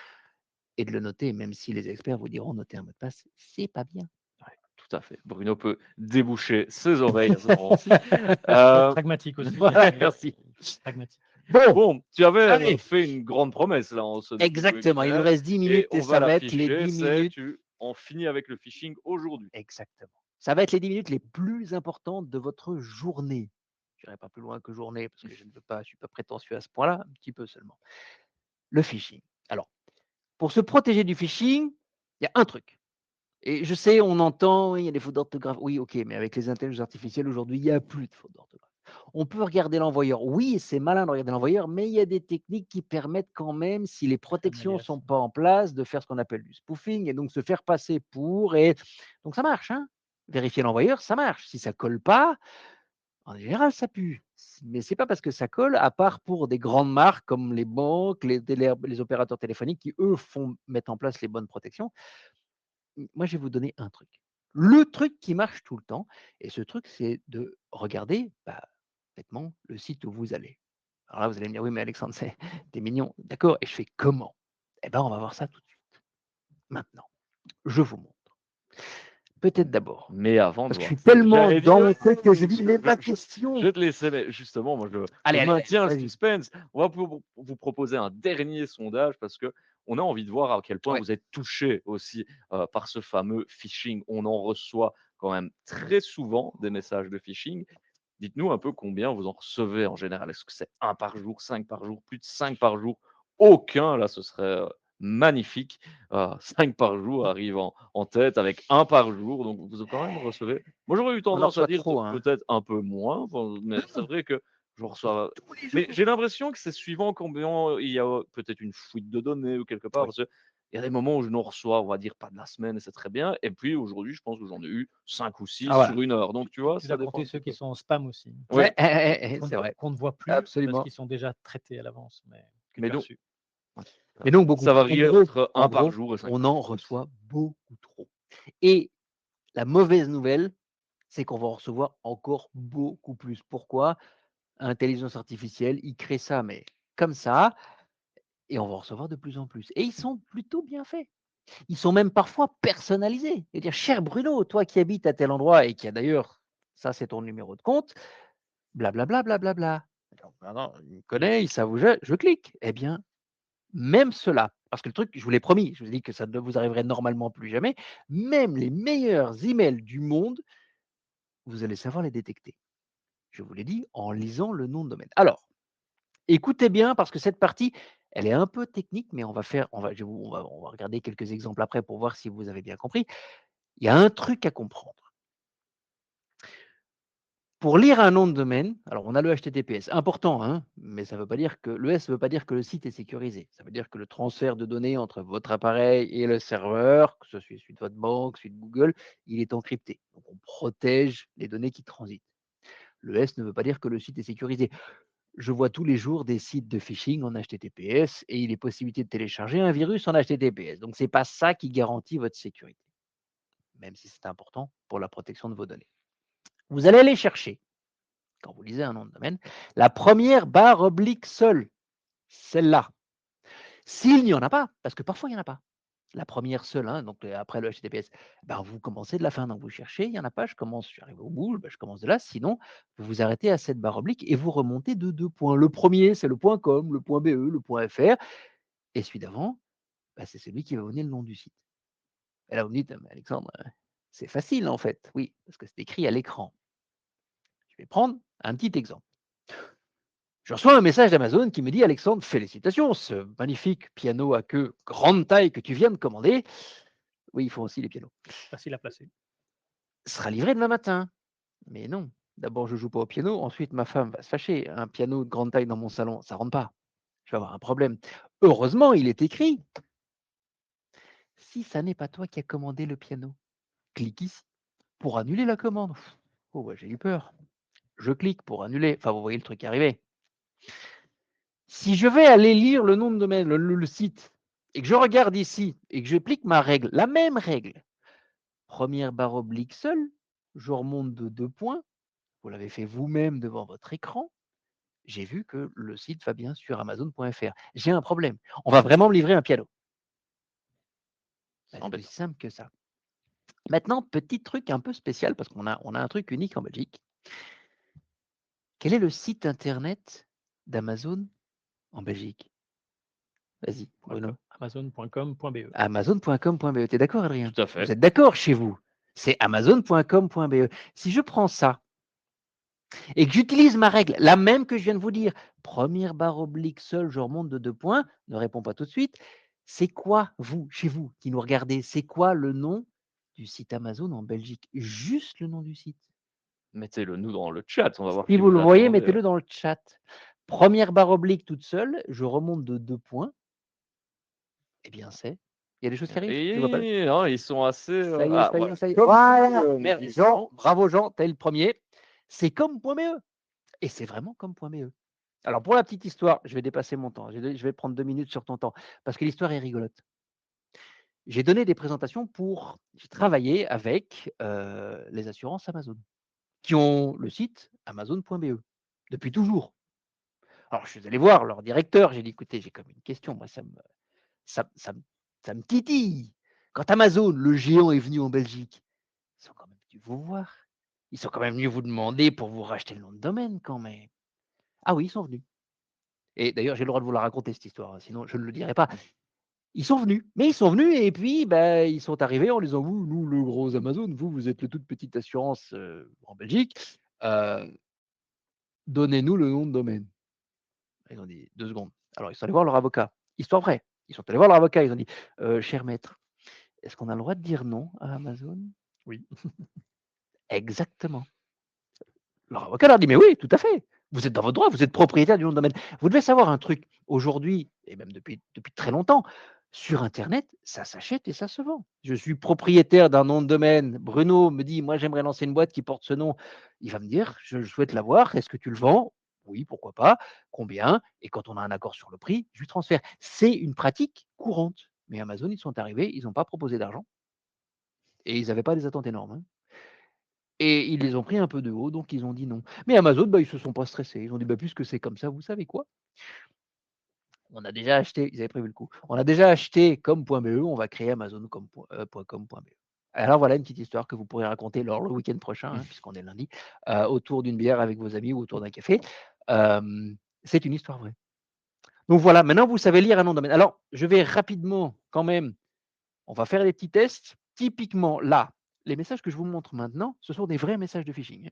[SPEAKER 2] et de le noter, même si les experts vous diront noter un mot de passe, c'est pas bien.
[SPEAKER 1] Ouais, tout à fait. Bruno peut déboucher ses oreilles à ce moment-ci.
[SPEAKER 3] Très
[SPEAKER 1] Euh,
[SPEAKER 3] pragmatique aussi.
[SPEAKER 2] Voilà, merci.
[SPEAKER 3] Pragmatique.
[SPEAKER 2] Bon,
[SPEAKER 1] bon, tu avais
[SPEAKER 2] allez,
[SPEAKER 1] fait une grande promesse là en ce nouveau
[SPEAKER 2] exactement. Il nous
[SPEAKER 1] webinaire
[SPEAKER 2] reste 10
[SPEAKER 1] et
[SPEAKER 2] minutes et
[SPEAKER 1] on va
[SPEAKER 2] ça va être les
[SPEAKER 1] l'afficher.
[SPEAKER 2] 10
[SPEAKER 1] C'est
[SPEAKER 2] minutes.
[SPEAKER 1] tu en finis avec le phishing aujourd'hui.
[SPEAKER 2] Exactement. Ça va être les 10 minutes les plus importantes de votre journée. Je n'irai pas plus loin que journée parce que je ne veux pas, je suis pas prétentieux à ce point-là, un petit peu seulement. Le phishing. Alors, pour se protéger du phishing, il y a un truc. Et je sais, on entend, il y a des fautes d'orthographe. Oui, ok, mais avec les intelligences artificielles aujourd'hui, il n'y a plus de fautes d'orthographe. On peut regarder l'envoyeur. Oui, c'est malin de regarder l'envoyeur, mais il y a des techniques qui permettent quand même, si les
[SPEAKER 3] Très
[SPEAKER 2] protections ne
[SPEAKER 3] malléable.
[SPEAKER 2] sont pas en place, de faire ce qu'on appelle du spoofing et donc se faire passer pour. Et donc ça marche, hein. Vérifier l'envoyeur, ça marche. Si ça colle pas, en général, ça pue. Mais c'est pas parce que ça colle, à part pour des grandes marques comme les banques, les opérateurs téléphoniques qui, eux, mettent en place les bonnes protections. Moi, je vais vous donner un truc. Le truc qui marche tout le temps, et ce truc, c'est de regarder, bêtement, le site où vous allez. Alors là, vous allez me dire, oui, mais Alexandre, c'est t'es mignon. D'accord, et je fais comment? Eh ben, on va voir ça tout de suite. Maintenant, je vous montre. Peut-être d'abord,
[SPEAKER 1] Mais avant de
[SPEAKER 2] parce que je
[SPEAKER 1] voir
[SPEAKER 2] suis
[SPEAKER 1] ça,
[SPEAKER 2] tellement
[SPEAKER 1] j'allais
[SPEAKER 2] dans
[SPEAKER 1] dire,
[SPEAKER 2] mon truc que je dis, mais pas
[SPEAKER 1] je
[SPEAKER 2] question.
[SPEAKER 1] vais te laisser, mais justement, moi, je
[SPEAKER 2] Allez, allez,
[SPEAKER 1] maintiens le
[SPEAKER 2] vas-y.
[SPEAKER 1] suspense. On va vous proposer un dernier sondage parce que on a envie de voir à quel point
[SPEAKER 2] Ouais.
[SPEAKER 1] vous êtes touché aussi par ce fameux phishing. On en reçoit quand même très souvent des messages de phishing. Dites-nous un peu combien vous en recevez en général. Est-ce que c'est un par jour, 5 par jour, plus de 5 par jour? Aucun, là, ce serait magnifique. 5 par jour arrive en tête avec un par jour. Donc, vous quand même recevez. Moi, j'aurais eu
[SPEAKER 2] On en
[SPEAKER 1] tendance à
[SPEAKER 2] reçoit
[SPEAKER 1] dire
[SPEAKER 2] trop, hein.
[SPEAKER 1] peut-être un peu moins, enfin, mais c'est vrai que je reçois.
[SPEAKER 2] Tous les
[SPEAKER 1] Mais
[SPEAKER 2] jours.
[SPEAKER 1] j'ai l'impression que c'est suivant combien il y a peut-être une fuite de données ou quelque part.
[SPEAKER 2] Oui.
[SPEAKER 1] Parce qu'il y a des moments où je n'en reçois, on va dire, pas de la semaine et c'est très bien. Et puis aujourd'hui, je pense que j'en ai eu 5 ou 6
[SPEAKER 2] Ah, voilà.
[SPEAKER 1] sur une heure. Donc, tu vois,
[SPEAKER 3] Tu dois
[SPEAKER 1] ça dépend
[SPEAKER 3] compter
[SPEAKER 1] un
[SPEAKER 3] ceux
[SPEAKER 1] petit
[SPEAKER 3] qui
[SPEAKER 1] peu.
[SPEAKER 3] sont en spam aussi,
[SPEAKER 1] Oui,
[SPEAKER 2] C'est vrai.
[SPEAKER 3] qu'on ne voit plus parce
[SPEAKER 2] Absolument.
[SPEAKER 3] qu'ils sont déjà traités à l'avance, mais que
[SPEAKER 1] mais
[SPEAKER 3] tu as
[SPEAKER 1] donc,
[SPEAKER 3] reçus.
[SPEAKER 1] ouais,
[SPEAKER 2] Mais donc beaucoup
[SPEAKER 1] ça
[SPEAKER 2] plus.
[SPEAKER 1] varie entre
[SPEAKER 2] En
[SPEAKER 1] un par
[SPEAKER 2] gros,
[SPEAKER 1] jour et 5
[SPEAKER 2] on
[SPEAKER 1] par
[SPEAKER 2] en
[SPEAKER 1] jour.
[SPEAKER 2] reçoit beaucoup trop. Et la mauvaise nouvelle, c'est qu'on va en recevoir encore beaucoup plus. Pourquoi? Intelligence artificielle, ils créent ça, mais comme ça, et on va en recevoir de plus en plus. Et ils sont plutôt bien faits. Ils sont même parfois personnalisés. C'est-à-dire, cher Bruno, toi qui habites à tel endroit et qui a d'ailleurs, ça c'est ton numéro de compte, blablabla, blablabla. Donc maintenant, il me connaît, il sait où je clique. Eh bien, même cela, parce que le truc, je vous l'ai promis, je vous ai dit que ça ne vous arriverait normalement plus jamais, même les meilleurs emails du monde, vous allez savoir les détecter. Je vous l'ai dit en lisant le nom de domaine. Alors, écoutez bien parce que cette partie, elle est un peu technique, mais on va regarder quelques exemples après pour voir si vous avez bien compris. Il y a un truc à comprendre. Pour lire un nom de domaine, alors on a le HTTPS, important, hein, mais ça veut pas dire que le S ne veut pas dire que le site est sécurisé. Ça veut dire que le transfert de données entre votre appareil et le serveur, que ce soit celui de votre banque, celui de Google, il est encrypté. Donc on protège les données qui transitent. Le S ne veut pas dire que le site est sécurisé. Je vois tous les jours des sites de phishing en HTTPS et il est possibilité de télécharger un virus en HTTPS. Donc c'est pas ça qui garantit votre sécurité, même si c'est important pour la protection de vos données. Vous allez aller chercher quand vous lisez un nom de domaine, la première barre oblique seule, celle-là. S'il n'y en a pas, parce que parfois il n'y en a pas, la première seule, hein, donc après le HTTPS, ben vous commencez de la fin, donc vous cherchez, il n'y en a pas, je suis arrivé au bout, ben je commence de là, sinon vous vous arrêtez à cette barre oblique et vous remontez de 2 points. Le premier, c'est le point .com, le point .be, le point .fr, et celui d'avant, ben, c'est celui qui va vous donner le nom du site. Et là, vous me dites, mais Alexandre, c'est facile en fait, oui, parce que c'est écrit à l'écran. Je vais prendre un petit exemple. Je reçois un message d'Amazon qui me dit: «Alexandre, félicitations, ce magnifique piano à queue grande taille que tu viens de commander». Oui, ils font aussi les pianos.
[SPEAKER 3] Facile à placer.
[SPEAKER 2] sera livré demain matin. Mais non, d'abord je joue pas au piano, ensuite ma femme va se fâcher. Un piano de grande taille dans mon salon, ça rentre pas. Je vais avoir un problème. Heureusement, il est écrit. Si ça n'est pas toi qui as commandé le piano, clique ici pour annuler la commande. Oh, ouais, j'ai eu peur. Je clique pour annuler. Enfin, vous voyez le truc arriver. Si je vais aller lire le nom de domaine, le site, et que je regarde ici, et que j'applique ma règle, la même règle, première barre oblique seule, je remonte de 2 points, vous l'avez fait vous-même devant votre écran, j'ai vu que le site va bien sur amazon.fr. J'ai un problème. On va vraiment me livrer un piano.
[SPEAKER 1] C'est
[SPEAKER 2] C'est aussi
[SPEAKER 1] embêtant.
[SPEAKER 2] simple que ça. Maintenant, petit truc un peu spécial, parce qu'on a un truc unique en Belgique. Quel est le site internet d'Amazon en Belgique? Vas-y, Bruno.
[SPEAKER 3] Amazon.com.be.
[SPEAKER 2] Amazon.com.be. Tu es d'accord, Adrien?
[SPEAKER 1] Tout à
[SPEAKER 2] Vous
[SPEAKER 1] fait.
[SPEAKER 2] êtes d'accord chez vous? C'est amazon.com.be. Si je prends ça et que j'utilise ma règle, la même que je viens de vous dire, première barre oblique seule, je remonte de 2 points, ne réponds pas tout de suite. C'est quoi, vous, chez vous, qui nous regardez, c'est quoi le nom du site Amazon en Belgique? Juste le nom du site.
[SPEAKER 1] Mettez-le nous dans le chat, on va voir
[SPEAKER 2] Si
[SPEAKER 1] qui
[SPEAKER 2] vous
[SPEAKER 1] vous
[SPEAKER 2] le
[SPEAKER 1] a
[SPEAKER 2] voyez,
[SPEAKER 1] demandé.
[SPEAKER 2] mettez-le dans le chat. Première barre oblique toute seule, je remonte de 2 points. Eh bien, c'est. Il y a des choses qui arrivent? Je vois pas.
[SPEAKER 1] Et non, ils sont assez.
[SPEAKER 2] Ça y est,
[SPEAKER 1] Ah,
[SPEAKER 2] ça y
[SPEAKER 1] ouais.
[SPEAKER 2] est, ça y est.
[SPEAKER 1] Comme
[SPEAKER 2] Voilà,
[SPEAKER 1] nous
[SPEAKER 2] merci Jean,
[SPEAKER 1] disons.
[SPEAKER 2] bravo Jean, t'es le premier. C'est comme.be. Et c'est vraiment comme.be. Alors pour la petite histoire, je vais dépasser mon temps. Je vais prendre 2 minutes sur ton temps parce que l'histoire est rigolote. J'ai donné des présentations j'ai travaillé avec les assurances Amazon qui ont le site amazon.be depuis toujours. Alors je suis allé voir leur directeur, j'ai dit écoutez, j'ai comme une question, moi ça, ça, ça me titille. Quand Amazon, le géant, est venu en Belgique, ils sont quand même venus vous voir. Ils sont quand même venus vous demander pour vous racheter le nom de domaine quand même. Ah oui, ils sont venus. Et d'ailleurs, j'ai le droit de vous la raconter cette histoire, hein, sinon je ne le dirai pas. Ils sont venus, mais ils sont venus et puis bah, ils sont arrivés en disant vous, nous, le gros Amazon, vous êtes le toute petite assurance en Belgique, euh, donnez-nous le nom de domaine. Ils ont dit 2 secondes. Alors ils sont allés voir leur avocat. Histoire vraie. Ils sont allés voir leur avocat. Ils ont dit cher maître, est-ce qu'on a le droit de dire non à Amazon?
[SPEAKER 3] Oui.
[SPEAKER 2] Exactement. Leur avocat leur dit mais oui, tout à fait. Vous êtes dans votre droit, vous êtes propriétaire du nom de domaine. Vous devez savoir un truc. Aujourd'hui, et même depuis très longtemps, sur Internet, ça s'achète et ça se vend. Je suis propriétaire d'un nom de domaine. Bruno me dit, moi j'aimerais lancer une boîte qui porte ce nom. Il va me dire, je souhaite l'avoir. Est-ce que tu le vends? Oui, pourquoi pas. Combien? Et quand on a un accord sur le prix, je lui transfère. C'est une pratique courante. Mais Amazon, ils sont arrivés, ils n'ont pas proposé d'argent et ils n'avaient pas des attentes énormes, hein. Et ils les ont pris un peu de haut, donc ils ont dit non. Mais Amazon, bah, ils se sont pas stressés. Ils ont dit bah, puisque c'est comme ça, vous savez quoi? On a déjà acheté, ils avaient prévu le coup. On a déjà acheté comme.be, on va créer Amazon comme.com.be. Alors voilà une petite histoire que vous pourrez raconter lors le week-end prochain, hein, puisqu'on est lundi, autour d'une bière avec vos amis ou autour d'un café. C'est une histoire vraie. Donc voilà, maintenant vous savez lire un nom de domaine. Alors je vais rapidement quand même, on va faire des petits tests. Typiquement là, les messages que je vous montre maintenant, ce sont des vrais messages de phishing, hein.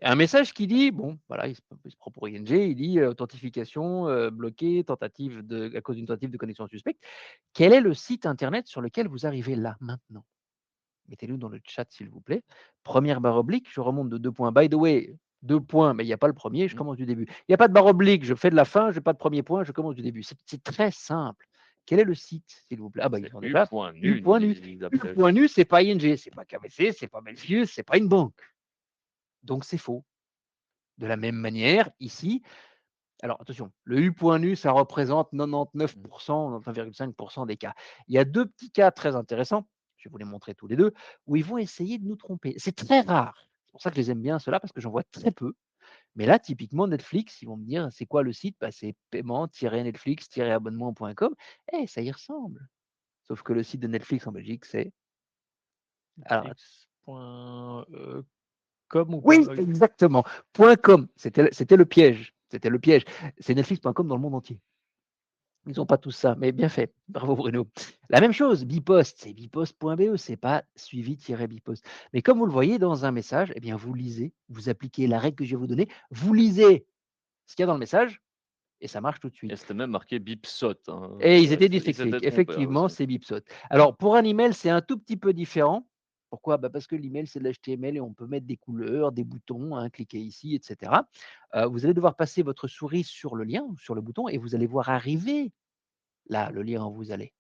[SPEAKER 2] Un message qui dit, bon, voilà, il se prend pour ING, il dit authentification bloquée, à cause d'une tentative de connexion suspecte. Quel est le site internet sur lequel vous arrivez là, maintenant? Mettez-le dans le chat, s'il vous plaît. Première barre oblique, je remonte de 2 points. By the way, 2 points, mais il n'y a pas le premier, je commence du début. Il n'y a pas de barre oblique, je fais de la fin, je n'ai pas de premier point, je commence du début. C'est très simple. Quel est le site, s'il vous plaît? Ah, bah, ils
[SPEAKER 1] C'est
[SPEAKER 2] sont déjà.
[SPEAKER 1] U.nu,
[SPEAKER 2] U.nu.
[SPEAKER 1] ils appellent.
[SPEAKER 2] U.nu, c'est pas ING, c'est pas KBC, c'est pas Belfius, c'est pas une banque. Donc, c'est faux. De la même manière, ici, alors attention, le U.nu, ça représente 99%, 99,5% des cas. Il y a 2 petits cas très intéressants, je vais vous les montrer tous les 2, où ils vont essayer de nous tromper. C'est très rare. C'est pour ça que je les aime bien, ceux-là, parce que j'en vois très peu. Mais là, typiquement, Netflix, ils vont me dire, c'est quoi le site? Bah, c'est paiement-netflix-abonnement.com. Eh, ça y ressemble. Sauf que le site de Netflix en Belgique, c'est. Alors,
[SPEAKER 3] Netflix.com ou
[SPEAKER 2] oui,
[SPEAKER 3] .org?
[SPEAKER 2] exactement. .com, c'était le piège. C'était le piège. C'est netflix.com dans le monde entier. Ils n'ont pas tous ça, mais bien fait. Bravo Bruno. La même chose, Bipost, c'est bipost.be, c'est pas suivi-bipost. Mais comme vous le voyez dans un message, eh bien vous lisez, vous appliquez la règle que je vais vous donner, vous lisez ce qu'il y a dans le message et ça marche tout de
[SPEAKER 1] Et
[SPEAKER 2] suite.
[SPEAKER 1] c'était même marqué Bipsot, hein.
[SPEAKER 2] Et ils étaient
[SPEAKER 1] Ils s'étaient
[SPEAKER 2] dyslexiques,
[SPEAKER 1] trompés là
[SPEAKER 2] effectivement,
[SPEAKER 1] aussi.
[SPEAKER 2] c'est Bipsot. Alors pour un email, c'est un tout petit peu différent. Pourquoi? Bah, parce que l'email, c'est de l'HTML et on peut mettre des couleurs, des boutons, hein, cliquez ici, et cetera. Vous allez devoir passer votre souris sur le lien, sur le bouton et vous allez voir arriver là, le lien où vous allez.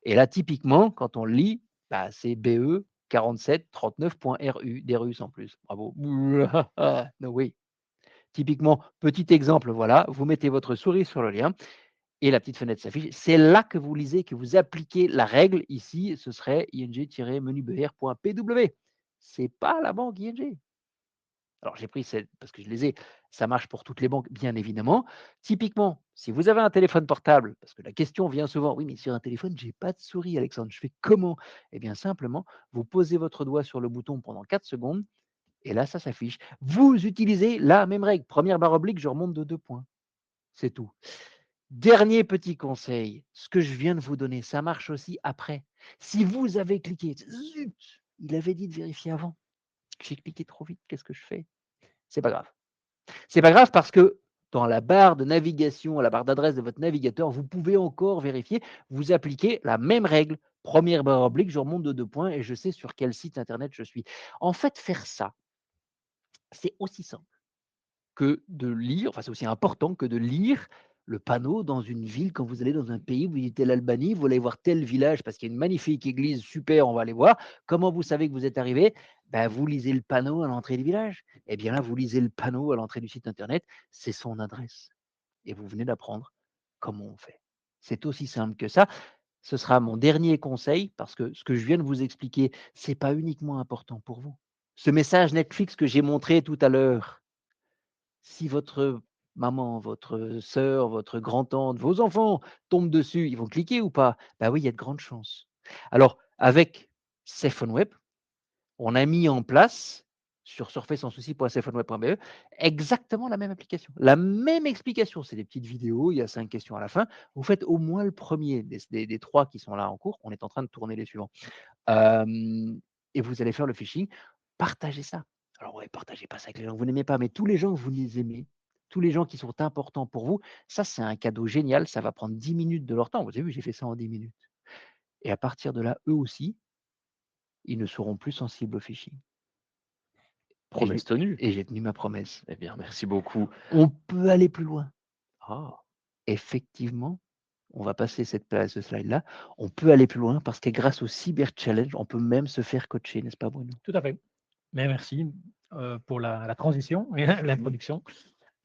[SPEAKER 2] Et là, typiquement, quand on le lit, bah, c'est BE 4739.ru, des Russes en plus. Bravo. No way. Typiquement, petit exemple, voilà, vous mettez votre souris sur le lien et la petite fenêtre s'affiche. C'est là que vous lisez, que vous appliquez la règle. Ici, ce serait ing-menubr.pw. C'est pas la banque ING. Alors, j'ai pris celle parce que je les ai. Ça marche pour toutes les banques, bien évidemment. Typiquement, si vous avez un téléphone portable, parce que la question vient souvent, oui, mais sur un téléphone, j'ai pas de souris, Alexandre, je fais comment? Eh bien, simplement, vous posez votre doigt sur le bouton pendant 4 secondes et là, ça s'affiche. Vous utilisez la même règle. Première barre oblique, je remonte de 2 points. C'est tout. Dernier petit conseil, ce que je viens de vous donner, ça marche aussi après. Si vous avez cliqué, zut, il avait dit de vérifier avant. J'ai cliqué trop vite, qu'est-ce que je fais? C'est pas grave. C'est pas grave parce que dans la barre de navigation, la barre d'adresse de votre navigateur, vous pouvez encore vérifier. Vous appliquez la même règle. Première barre oblique, je remonte de 2 points et je sais sur quel site internet je suis. En fait, faire ça, c'est aussi simple que de lire, enfin c'est aussi important que de lire le panneau dans une ville quand vous allez dans un pays, vous visitez l'Albanie, vous allez voir tel village parce qu'il y a une magnifique église, super, on va aller voir. Comment vous savez que vous êtes arrivé? Ben, vous lisez le panneau à l'entrée du village. Eh bien là, vous lisez le panneau à l'entrée du site internet, c'est son adresse. Et vous venez d'apprendre comment on fait. C'est aussi simple que ça. Ce sera mon dernier conseil parce que ce que je viens de vous expliquer, c'est pas uniquement important pour vous. Ce message Netflix que j'ai montré tout à l'heure, si votre maman, votre sœur, votre grand-tante, vos enfants tombent dessus, ils vont cliquer ou pas? Bah oui, il y a de grandes chances. Alors, avec SafeOnWeb, on a mis en place sur surfersansouci.safeonweb.be exactement la même application, la même explication. C'est des petites vidéos, il y a 5 questions à la fin. Vous faites au moins le premier des 3 qui sont là en cours. On est en train de tourner les suivants. Et vous allez faire le phishing. Partagez ça. Alors ouais, partagez pas ça avec les gens que vous n'aimez pas, mais tous les gens que vous les aimez, tous les gens qui sont importants pour vous, ça c'est un cadeau génial, ça va prendre 10 minutes de leur temps. Vous avez vu, j'ai fait ça en 10 minutes. Et à partir de là, eux aussi, ils ne seront plus sensibles au phishing.
[SPEAKER 1] Promesse tenue.
[SPEAKER 2] Et j'ai tenu ma promesse.
[SPEAKER 1] Eh bien, merci beaucoup.
[SPEAKER 2] On peut aller plus loin.
[SPEAKER 1] Ah,
[SPEAKER 2] Effectivement, on va passer ce slide-là. On peut aller plus loin parce que grâce au Cyber Challenge, on peut même se faire coacher, n'est-ce pas Bruno?
[SPEAKER 3] Tout à fait. Mais merci pour la transition et l'introduction.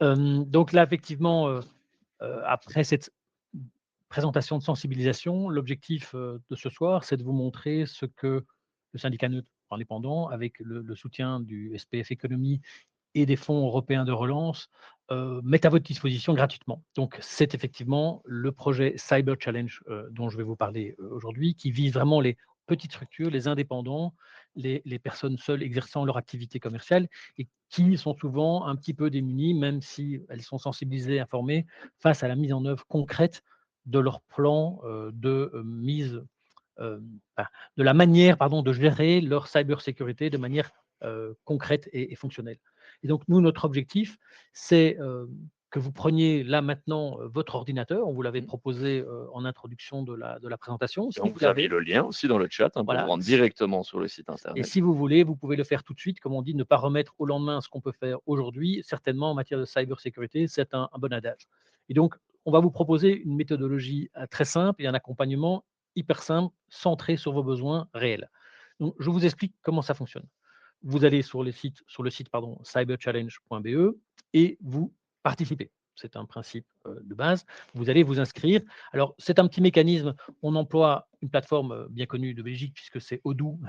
[SPEAKER 3] Donc là, effectivement, après cette présentation de sensibilisation, l'objectif de ce soir, c'est de vous montrer ce que le syndicat neutre indépendant, avec le soutien du SPF Économie et des fonds européens de relance, met à votre disposition gratuitement. Donc c'est effectivement le projet Cyber Challenge dont je vais vous parler aujourd'hui, qui vise vraiment les petites structures, les indépendants, les personnes seules exerçant leur activité commerciale et qui sont souvent un petit peu démunies, même si elles sont sensibilisées, informées, face à la mise en œuvre concrète de leur plan de mise, enfin, de la manière, pardon, de gérer leur cybersécurité de manière concrète et fonctionnelle. Et donc, nous, notre objectif, c'est que vous preniez là maintenant votre ordinateur. On vous l'avait proposé en introduction de la présentation.
[SPEAKER 1] et on vous a mis le lien aussi dans le chat hein, pour vous
[SPEAKER 3] Voilà.
[SPEAKER 1] rendre directement sur le site
[SPEAKER 3] Et
[SPEAKER 1] internet.
[SPEAKER 3] si vous voulez, vous pouvez le faire tout de suite. Comme on dit, ne pas remettre au lendemain ce qu'on peut faire aujourd'hui. Certainement, en matière de cybersécurité, c'est un bon adage. Et donc, on va vous proposer une méthodologie très simple et un accompagnement hyper simple, centré sur vos besoins réels. Donc, je vous explique comment ça fonctionne. Vous allez sur le site cyberchallenge.be et vous participez. C'est un principe de base. Vous allez vous inscrire. Alors, c'est un petit mécanisme. On emploie une plateforme bien connue de Belgique, puisque c'est Odoo,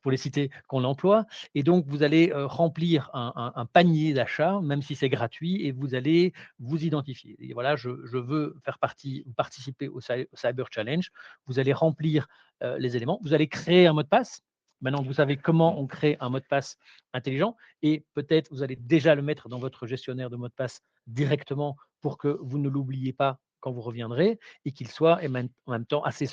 [SPEAKER 3] pour les citer, qu'on l'emploie. Et donc, vous allez remplir un panier d'achat, même si c'est gratuit, et vous allez vous identifier. Et voilà, je veux faire participer au Cyber Challenge. Vous allez remplir les éléments. Vous allez créer un mot de passe. Maintenant que vous savez comment on crée un mot de passe intelligent, et peut-être vous allez déjà le mettre dans votre gestionnaire de mot de passe directement pour que vous ne l'oubliez pas quand vous reviendrez et qu'il soit en même temps assez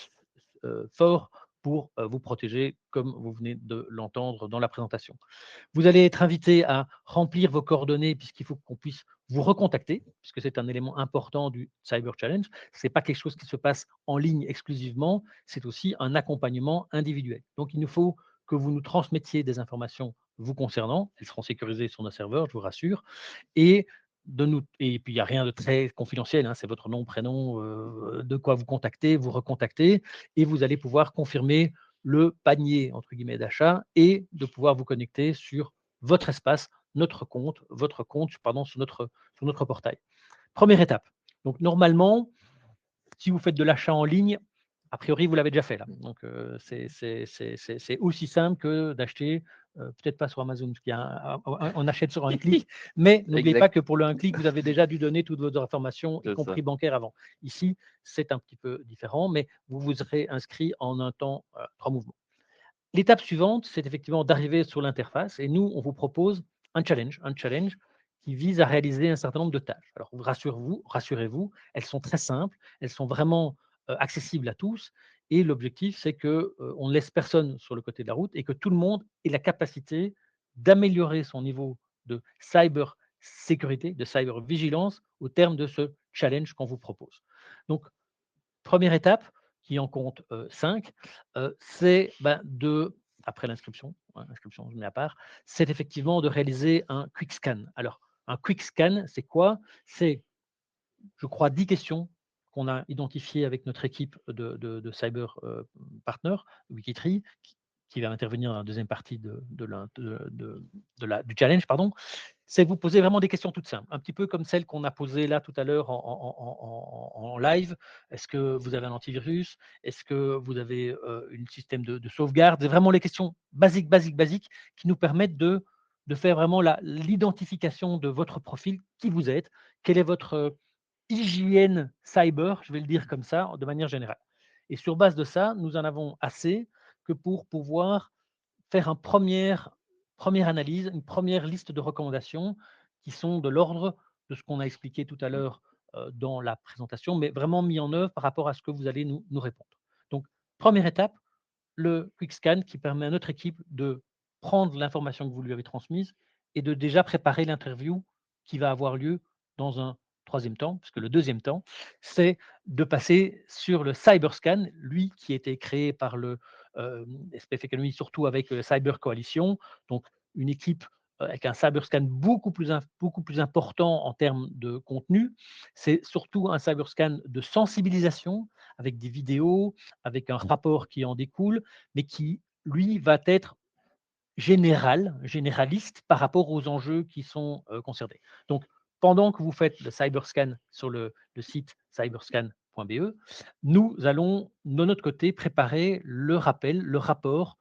[SPEAKER 3] fort pour vous protéger, comme vous venez de l'entendre dans la présentation. Vous allez être invité à remplir vos coordonnées puisqu'il faut qu'on puisse vous recontacter, puisque c'est un élément important du Cyber Challenge. Ce n'est pas quelque chose qui se passe en ligne exclusivement, c'est aussi un accompagnement individuel. Donc, il nous faut que vous nous transmettiez des informations vous concernant. Elles seront sécurisées sur nos serveurs, je vous rassure. Et et puis il n'y a rien de très confidentiel, hein, c'est votre nom, prénom, de quoi vous contactez, vous recontactez, et vous allez pouvoir confirmer le panier entre guillemets d'achat et de pouvoir vous connecter sur votre espace, votre compte, pardon, sur notre portail. Première étape. Donc normalement, si vous faites de l'achat en ligne, a priori, vous l'avez déjà fait là. Donc, c'est aussi simple que d'acheter, peut-être pas sur Amazon, parce qu'il y a on achète sur un clic, mais n'oubliez pas
[SPEAKER 2] Exact.
[SPEAKER 3] que pour le un clic, vous avez déjà dû donner toutes vos informations, y
[SPEAKER 1] C'est ça.
[SPEAKER 3] compris bancaires avant. Ici, c'est un petit peu différent, mais vous vous serez inscrit en un temps, 3 mouvements. L'étape suivante, c'est effectivement d'arriver sur l'interface et nous, on vous propose un challenge qui vise à réaliser un certain nombre de tâches. Alors, rassurez-vous, elles sont très simples, elles sont vraiment accessibles à tous et l'objectif, c'est qu'on ne laisse personne sur le côté de la route et que tout le monde ait la capacité d'améliorer son niveau de cyber sécurité, de cyber vigilance au terme de ce challenge qu'on vous propose. Donc, première étape, qui en compte 5, c'est après l'inscription, hein, l'inscription je mets à part, c'est effectivement de réaliser un quick scan. Alors, un quick scan, c'est quoi? C'est, je crois, 10 questions qu'on a identifiées avec notre équipe de cyber partner, Wikitree, qui va intervenir dans la deuxième partie du challenge, pardon. C'est vous poser vraiment des questions toutes simples, un petit peu comme celles qu'on a posées là tout à l'heure en live. Est-ce que vous avez un antivirus? Est-ce que vous avez un système de sauvegarde? C'est vraiment les questions basiques qui nous permettent de faire vraiment l'identification de votre profil, qui vous êtes, quelle est votre hygiène cyber, je vais le dire comme ça, de manière générale. Et sur base de ça, nous en avons assez que pour pouvoir faire première analyse, une première liste de recommandations qui sont de l'ordre de ce qu'on a expliqué tout à l'heure dans la présentation, mais vraiment mis en œuvre par rapport à ce que vous allez nous répondre. Donc, première étape, le quick scan qui permet à notre équipe de prendre l'information que vous lui avez transmise et de déjà préparer l'interview qui va avoir lieu dans un troisième temps, puisque le deuxième temps, c'est de passer sur le cyberscan, lui qui a été créé par le SPF Economy, surtout avec Cyber Coalition, donc une équipe avec un cyberscan beaucoup plus important en termes de contenu. C'est surtout un cyberscan de sensibilisation avec des vidéos, avec un rapport qui en découle, mais qui, lui, va être généraliste par rapport aux enjeux qui sont concernés. Donc, pendant que vous faites le cyberscan sur le site cyberscan.be, nous allons, de notre côté, préparer le rappel, le rapport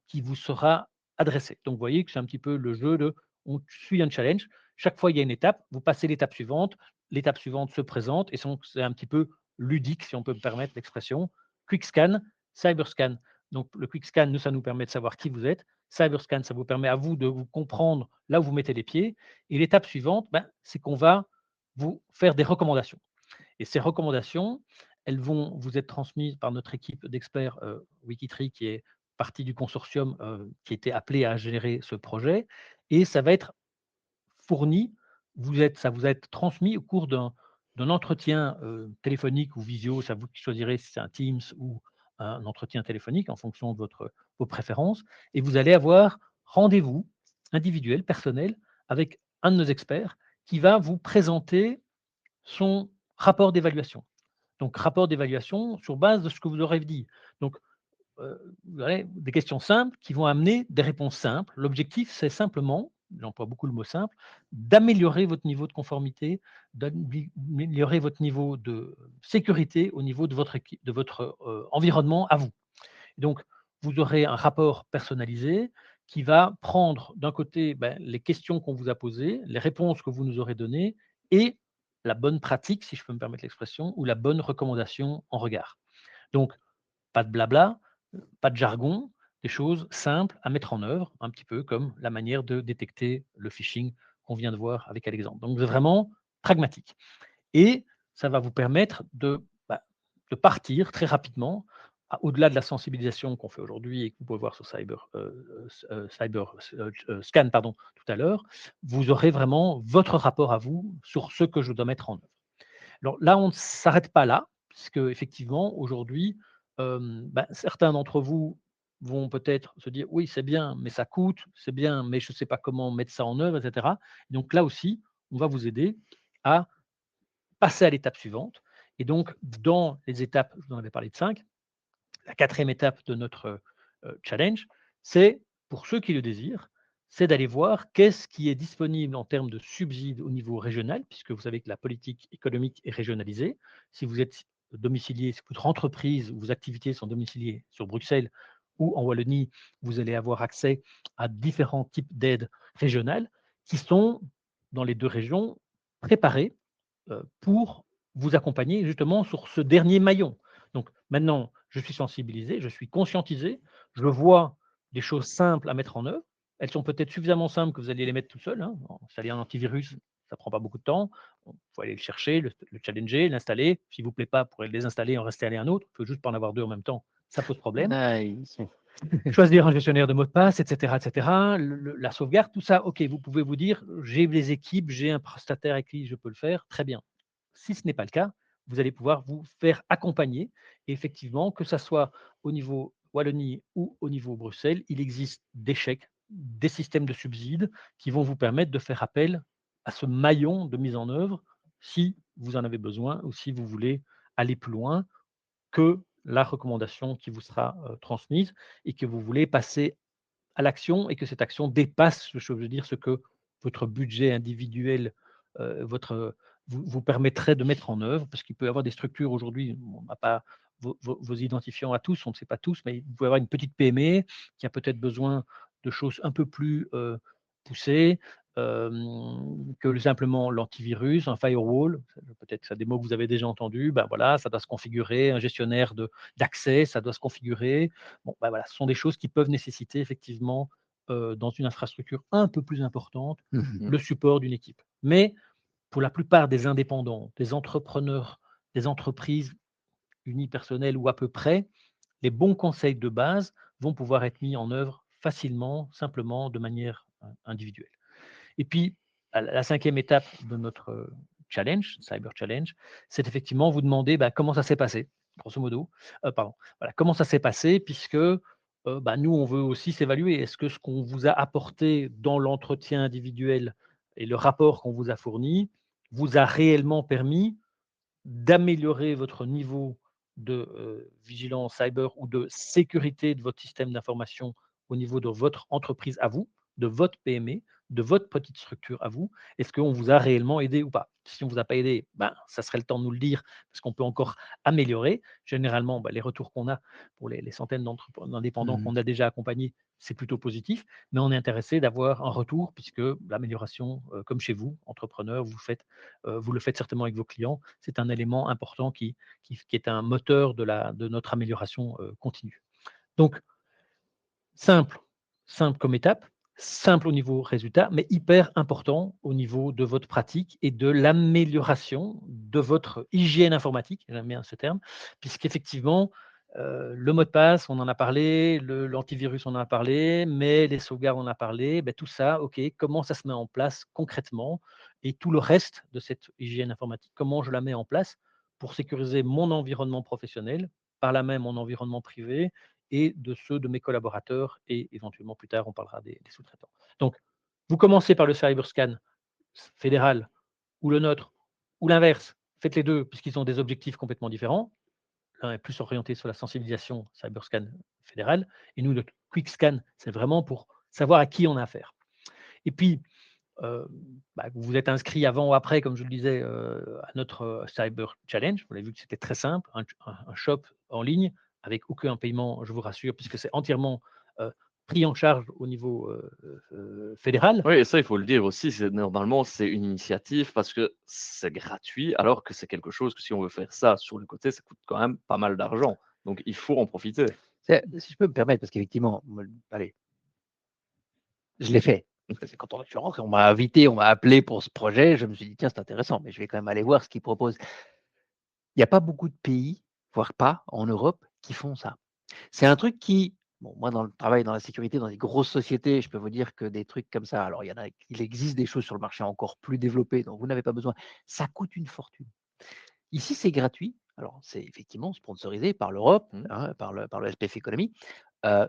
[SPEAKER 3] qui vous sera adressé. Donc, vous voyez que c'est un petit peu le jeu de on suit un challenge. Chaque fois, il y a une étape, vous passez l'étape suivante se présente, et c'est un petit peu ludique, si on peut me permettre l'expression. Quick scan, cyberscan. Donc, le quick scan, nous, ça nous permet de savoir qui vous êtes. Cyberscan, ça vous permet à vous de vous comprendre là où vous mettez les pieds. Et l'étape suivante, c'est qu'on va vous faire des recommandations. Et ces recommandations, elles vont vous être transmises par notre équipe d'experts Wikitree, qui est partie du consortium qui était appelé à gérer ce projet. Et ça va être fourni, ça vous être transmis au cours d'un entretien téléphonique ou visio, c'est à vous qui choisirez si c'est un Teams ou un entretien téléphonique en fonction de vos préférences. Et vous allez avoir rendez-vous individuel, personnel, avec un de nos experts qui va vous présenter son rapport d'évaluation. Donc, rapport d'évaluation sur base de ce que vous aurez dit. Donc, vous aurez des questions simples qui vont amener des réponses simples. L'objectif, c'est simplement, j'emploie beaucoup le mot simple, d'améliorer votre niveau de conformité, d'améliorer votre niveau de sécurité au niveau de votre environnement à vous. Donc, vous aurez un rapport personnalisé qui va prendre d'un côté les questions qu'on vous a posées, les réponses que vous nous aurez données et la bonne pratique, si je peux me permettre l'expression, ou la bonne recommandation en regard. Donc, pas de blabla, pas de jargon, des choses simples à mettre en œuvre, un petit peu comme la manière de détecter le phishing qu'on vient de voir avec Alexandre. Donc, c'est vraiment pragmatique. Et ça va vous permettre de partir très rapidement, au-delà de la sensibilisation qu'on fait aujourd'hui et que vous pouvez voir sur Scan tout à l'heure, vous aurez vraiment votre rapport à vous sur ce que je dois mettre en œuvre. Alors là, on ne s'arrête pas là, puisque effectivement, aujourd'hui, certains d'entre vous vont peut-être se dire: «Oui, c'est bien, mais ça coûte, c'est bien, mais je ne sais pas comment mettre ça en œuvre» et cetera. Donc là aussi, on va vous aider à passer à l'étape suivante et donc dans les étapes, je vous en avais parlé de 5, la quatrième étape de notre, challenge, c'est, pour ceux qui le désirent, c'est d'aller voir qu'est-ce qui est disponible en termes de subsides au niveau régional, puisque vous savez que la politique économique est régionalisée. Si vous êtes domicilié, si votre entreprise ou vos activités sont domiciliées sur Bruxelles ou en Wallonie, vous allez avoir accès à différents types d'aides régionales qui sont, dans les 2 régions, préparées pour vous accompagner justement sur ce dernier maillon. Donc maintenant, je suis sensibilisé, je suis conscientisé, je vois des choses simples à mettre en œuvre. Elles sont peut-être suffisamment simples que vous allez les mettre tout seul, hein. Installer un antivirus, ça prend pas beaucoup de temps. Il faut aller le chercher, le challenger, l'installer. S'il vous plaît pas, vous pourrez le désinstaller et en réinstaller un autre. Il faut juste pas en avoir 2 en même temps, ça pose problème.
[SPEAKER 2] Nice.
[SPEAKER 3] Choisir un gestionnaire de mots de passe, et cetera. La sauvegarde, tout ça, OK, vous pouvez vous dire: «J'ai les équipes, j'ai un prestataire avec qui je peux le faire», très bien. Si ce n'est pas le cas, vous allez pouvoir vous faire accompagner et effectivement, que ça soit au niveau Wallonie ou au niveau Bruxelles, il existe des chèques, des systèmes de subsides qui vont vous permettre de faire appel à ce maillon de mise en œuvre si vous en avez besoin ou si vous voulez aller plus loin que la recommandation qui vous sera, transmise et que vous voulez passer à l'action et que cette action dépasse, je veux dire, ce que votre budget individuel, votre, vous permettrait de mettre en œuvre. Parce qu'il peut y avoir des structures aujourd'hui, on n'a pas vos identifiants à tous, on ne sait pas tous, mais vous pouvez avoir une petite PME qui a peut-être besoin de choses un peu plus, poussées, que simplement l'antivirus, un firewall. Peut-être que c'est des mots que vous avez déjà entendus. Ben voilà, ça doit se configurer, un gestionnaire d'accès, ça doit se configurer. Bon, bah, voilà, ce sont des choses qui peuvent nécessiter effectivement, dans une infrastructure un peu plus importante,
[SPEAKER 2] Mmh.
[SPEAKER 3] le support d'une équipe. Mais pour la plupart des indépendants, des entrepreneurs, des entreprises unipersonnelles ou à peu près, les bons conseils de base vont pouvoir être mis en œuvre facilement, simplement, de manière, individuelle. Et puis, la 5e étape de notre, challenge, cyber challenge, c'est effectivement vous demander, bah, comment ça s'est passé, grosso modo. Pardon, voilà, comment ça s'est passé puisque, bah, nous, on veut aussi s'évaluer. Est-ce que ce qu'on vous a apporté dans l'entretien individuel et le rapport qu'on vous a fourni, vous a réellement permis d'améliorer votre niveau de, vigilance cyber ou de sécurité de votre système d'information au niveau de votre entreprise à vous, de votre PME, de votre petite structure à vous? Est-ce qu'on vous a réellement aidé ou pas? Si on ne vous a pas aidé, ben, ça serait le temps de nous le dire parce qu'on peut encore améliorer. Généralement, bah, les retours qu'on a pour les centaines d'indépendants
[SPEAKER 2] Mmh.
[SPEAKER 3] qu'on a déjà accompagnés, c'est plutôt positif, mais on est intéressé d'avoir un retour puisque l'amélioration, comme chez vous, entrepreneur, vous le faites certainement avec vos clients. C'est un élément important qui est un moteur de notre amélioration, continue. Donc simple, simple comme étape, simple au niveau résultat, mais hyper important au niveau de votre pratique et de l'amélioration de votre hygiène informatique, j'aime bien ce terme, puisqu'effectivement, le mot de passe, on en a parlé, l'antivirus, on en a parlé, mais les sauvegardes, on en a parlé, beh, tout ça, OK, comment ça se met en place concrètement et tout le reste de cette hygiène informatique, comment je la mets en place pour sécuriser mon environnement professionnel, par là même mon environnement privé et de ceux de mes collaborateurs et éventuellement plus tard, on parlera des sous-traitants. Donc, vous commencez par le cyberscan fédéral ou le nôtre ou l'inverse. Faites les 2 puisqu'ils ont des objectifs complètement différents. L'un est plus orienté sur la sensibilisation cyberscan fédéral et nous, notre quick scan, c'est vraiment pour savoir à qui on a affaire. Et puis, heu, bah, vous vous êtes inscrit avant ou après, comme je le disais, à notre, cyber challenge. Vous avez vu que c'était très simple, un shop en ligne avec aucun paiement, je vous rassure, puisque c'est entièrement, heu, pris en charge au niveau, fédéral.
[SPEAKER 1] Oui et ça, il faut le dire aussi, c'est normalement, c'est une initiative parce que c'est gratuit, alors que c'est quelque chose que si on veut faire ça sur le côté, ça coûte quand même pas mal d'argent. Donc il faut en profiter.
[SPEAKER 2] Si je peux me permettre, parce qu'effectivement, moi, allez, je l'ai fait. C'est quand je suis rentré, on m'a invité, on m'a appelé pour ce projet, je me suis dit: «Tiens, c'est intéressant, mais je vais quand même aller voir ce qu'ils proposent». Il y a pas beaucoup de pays, voire pas, en Europe, qui font ça. C'est un truc qui bon, moi, dans le travail dans la sécurité, dans des grosses sociétés, je peux vous dire que des trucs comme ça, alors il existe des choses sur le marché encore plus développées dont vous n'avez pas besoin. Ça coûte une fortune. Ici, c'est gratuit. Alors, c'est effectivement sponsorisé par l'Europe,
[SPEAKER 1] Mmh.
[SPEAKER 2] hein, par le SPF Économie. Heu,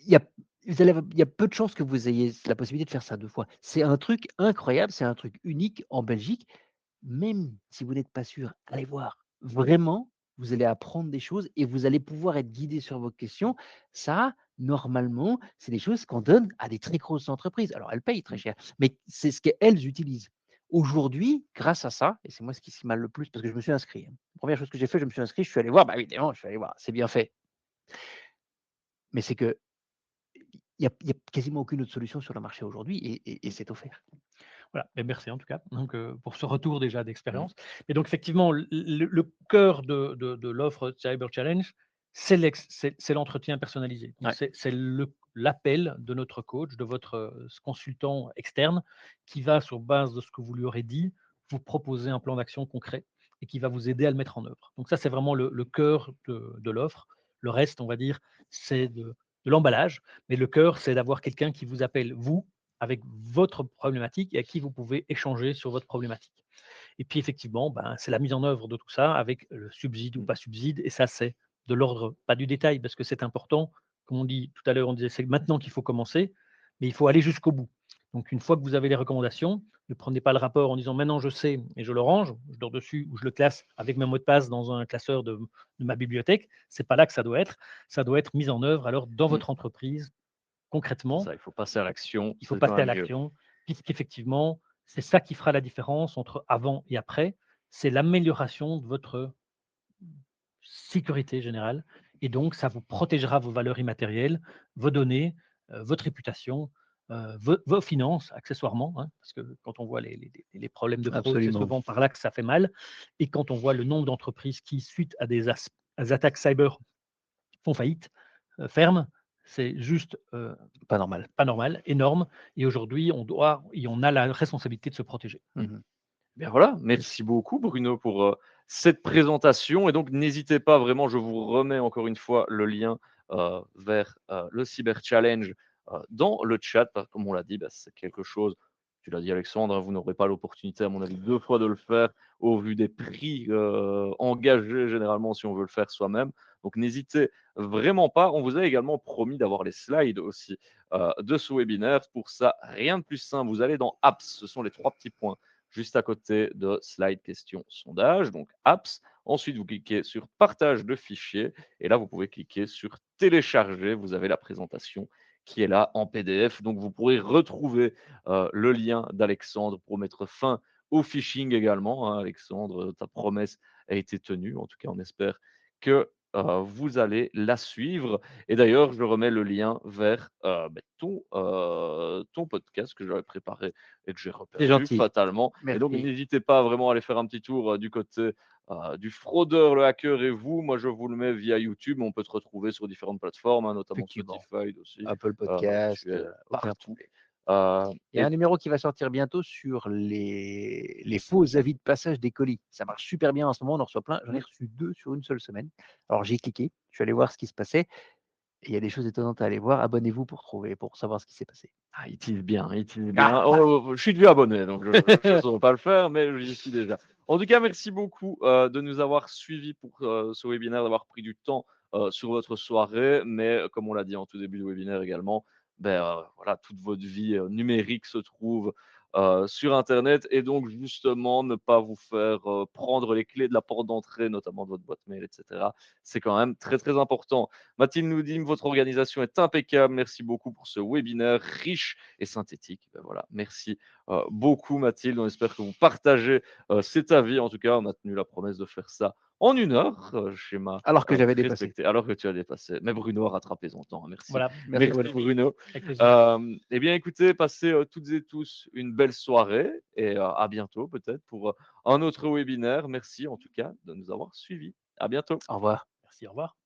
[SPEAKER 2] il y a il y a peu de chances que vous ayez la possibilité de faire ça 2 fois. C'est un truc incroyable, c'est un truc unique en Belgique. Même si vous n'êtes pas sûr, allez voir. Vraiment, vous allez apprendre des choses et vous allez pouvoir être guidé sur vos questions. Ça, normalement, c'est des choses qu'on donne à des très grosses entreprises. Alors, elles payent très
[SPEAKER 1] Mmh.
[SPEAKER 2] cher, mais c'est ce qu'elles utilisent. Aujourd'hui, grâce à ça, et c'est moi ce qui m'a le plus, parce que je me suis inscrit, hein. La première chose que j'ai fait, je me suis inscrit, je suis allé voir, bah évidemment, je suis allé voir, c'est bien fait. Mais c'est que il y a quasiment aucune autre solution sur le marché aujourd'hui et c'est offert.
[SPEAKER 3] Voilà, mais merci en tout cas, donc pour ce retour déjà
[SPEAKER 1] Mmh.
[SPEAKER 3] d'expérience. Et donc effectivement, le cœur de l'offre Cyber Challenge, c'est l'entretien personnalisé. Donc
[SPEAKER 2] Ouais.
[SPEAKER 3] c'est l'appel de notre coach, de votre, consultant externe qui va, sur base de ce que vous lui aurez dit, vous proposer un plan d'action concret et qui va vous aider à le mettre en œuvre. Donc ça, c'est vraiment le cœur de l'offre. Le reste, on va dire, c'est de l'emballage, mais le cœur, c'est d'avoir quelqu'un qui vous appelle, vous, avec votre problématique et à qui vous pouvez échanger sur votre problématique. Et puis effectivement, ben, c'est la mise en œuvre de tout ça avec le subside ou
[SPEAKER 1] Mmh.
[SPEAKER 3] pas subside. Et ça, c'est de l'ordre, pas du détail, parce que c'est important. Comme on dit tout à l'heure, on disait c'est maintenant qu'il faut commencer, mais il faut aller jusqu'au bout. Donc une fois que vous avez les recommandations, ne prenez pas le rapport en disant maintenant je sais et je le range, je dors dessus ou je le classe avec mes mots de passe dans un classeur de ma bibliothèque. C'est pas là que ça doit être. Ça doit être mis en œuvre alors dans
[SPEAKER 1] Mmh.
[SPEAKER 3] votre entreprise
[SPEAKER 1] C'est
[SPEAKER 3] concrètement.
[SPEAKER 1] ça, il faut passer à l'action,
[SPEAKER 3] Il faut
[SPEAKER 1] c'est quand
[SPEAKER 3] passer à
[SPEAKER 1] même mieux.
[SPEAKER 3] l'action, puisqu'effectivement, c'est ça qui fera la différence entre avant et après. C'est l'amélioration de votre sécurité générale et donc ça vous protégera vos valeurs immatérielles, vos données, votre réputation, vos finances accessoirement, hein, parce que quand on voit les problèmes de fraude, c'est
[SPEAKER 2] Absolument.
[SPEAKER 3] souvent par là que ça fait mal. Et quand on voit le nombre d'entreprises qui, suite à des attaques cyber, font faillite, ferment, c'est juste,
[SPEAKER 2] Pas normal.
[SPEAKER 3] pas normal, énorme. Et aujourd'hui, on a la responsabilité de se protéger.
[SPEAKER 2] Mmh.
[SPEAKER 1] Bien voilà, merci beaucoup Bruno pour, cette présentation et donc n'hésitez pas vraiment, je vous remets encore une fois le lien, vers, le Cyber Challenge, dans le chat, comme on l'a dit, bah, c'est quelque chose, tu l'as dit Alexandre, hein, vous n'aurez pas l'opportunité à mon avis 2 fois de le faire au vu des prix, engagés généralement si on veut le faire soi-même. Donc n'hésitez vraiment pas. On vous a également promis d'avoir les slides aussi, de ce webinaire. Pour ça, rien de plus simple, vous allez dans Apps, ce sont les 3 petits points juste à côté de slide question sondage, donc apps. Ensuite, vous cliquez sur partage de fichiers et là, vous pouvez cliquer sur télécharger. Vous avez la présentation qui est là en PDF. Donc, vous pourrez retrouver le lien d'Alexandre pour mettre fin au phishing également, hein. Alexandre, ta promesse a été tenue. En tout cas, on espère que vous allez la suivre. Et d'ailleurs, je remets le lien vers ton podcast que j'avais préparé et que j'ai
[SPEAKER 2] C'est
[SPEAKER 1] reperdu
[SPEAKER 2] gentil.
[SPEAKER 1] fatalement. Et donc,
[SPEAKER 2] Merci.
[SPEAKER 1] n'hésitez pas vraiment à aller faire un petit tour du côté du fraudeur, le hacker et vous. Moi, je vous le mets via YouTube. On peut te retrouver sur différentes plateformes, hein, notamment
[SPEAKER 2] Effectivement.
[SPEAKER 1] Spotify aussi.
[SPEAKER 2] Apple
[SPEAKER 1] Tu
[SPEAKER 2] Podcast,
[SPEAKER 1] es
[SPEAKER 2] aucun
[SPEAKER 1] partout.
[SPEAKER 2] problème. Il y a
[SPEAKER 1] Et
[SPEAKER 2] un numéro qui va sortir bientôt sur les faux avis de passage des colis. Ça marche super bien en ce moment, on en reçoit plein. J'en ai reçu 2 sur une seule semaine. Alors j'ai cliqué, je suis allé voir ce qui se passait et il y a des choses étonnantes à aller voir. Abonnez-vous pour savoir ce qui s'est passé.
[SPEAKER 1] ah, il tease bien, il tease bien.
[SPEAKER 2] Ah!
[SPEAKER 1] Oh, je suis devenu abonné, donc je ne saurais pas le faire, mais j'y suis déjà. En tout cas, merci beaucoup de nous avoir suivis pour ce webinaire, d'avoir pris du temps sur votre soirée. Mais comme on l'a dit en tout début de webinaire également, ben, voilà, toute votre vie numérique se trouve sur Internet. Et donc, justement, ne pas vous faire prendre les clés de la porte d'entrée, notamment de votre boîte mail, etc. C'est quand même très, très important. Mathilde nous dit, votre organisation est impeccable. Merci beaucoup pour ce webinaire riche et synthétique. Ben voilà, merci beaucoup Mathilde. On espère que vous partagez cet avis. En tout cas, on a tenu la promesse de faire ça en 1 heure, schéma
[SPEAKER 2] Alors que j'avais dépassé.
[SPEAKER 1] respecté, alors que tu as dépassé. Mais Bruno a rattrapé son temps, hein. Merci.
[SPEAKER 3] Voilà,
[SPEAKER 2] Merci
[SPEAKER 1] Merci
[SPEAKER 2] Bruno.
[SPEAKER 1] Bruno.
[SPEAKER 3] avec plaisir.
[SPEAKER 1] Eh bien, écoutez, passez toutes et tous une belle soirée et à bientôt peut-être pour un autre webinaire. Merci en tout cas de nous avoir suivis. À bientôt.
[SPEAKER 2] Au revoir.
[SPEAKER 3] Merci, au revoir.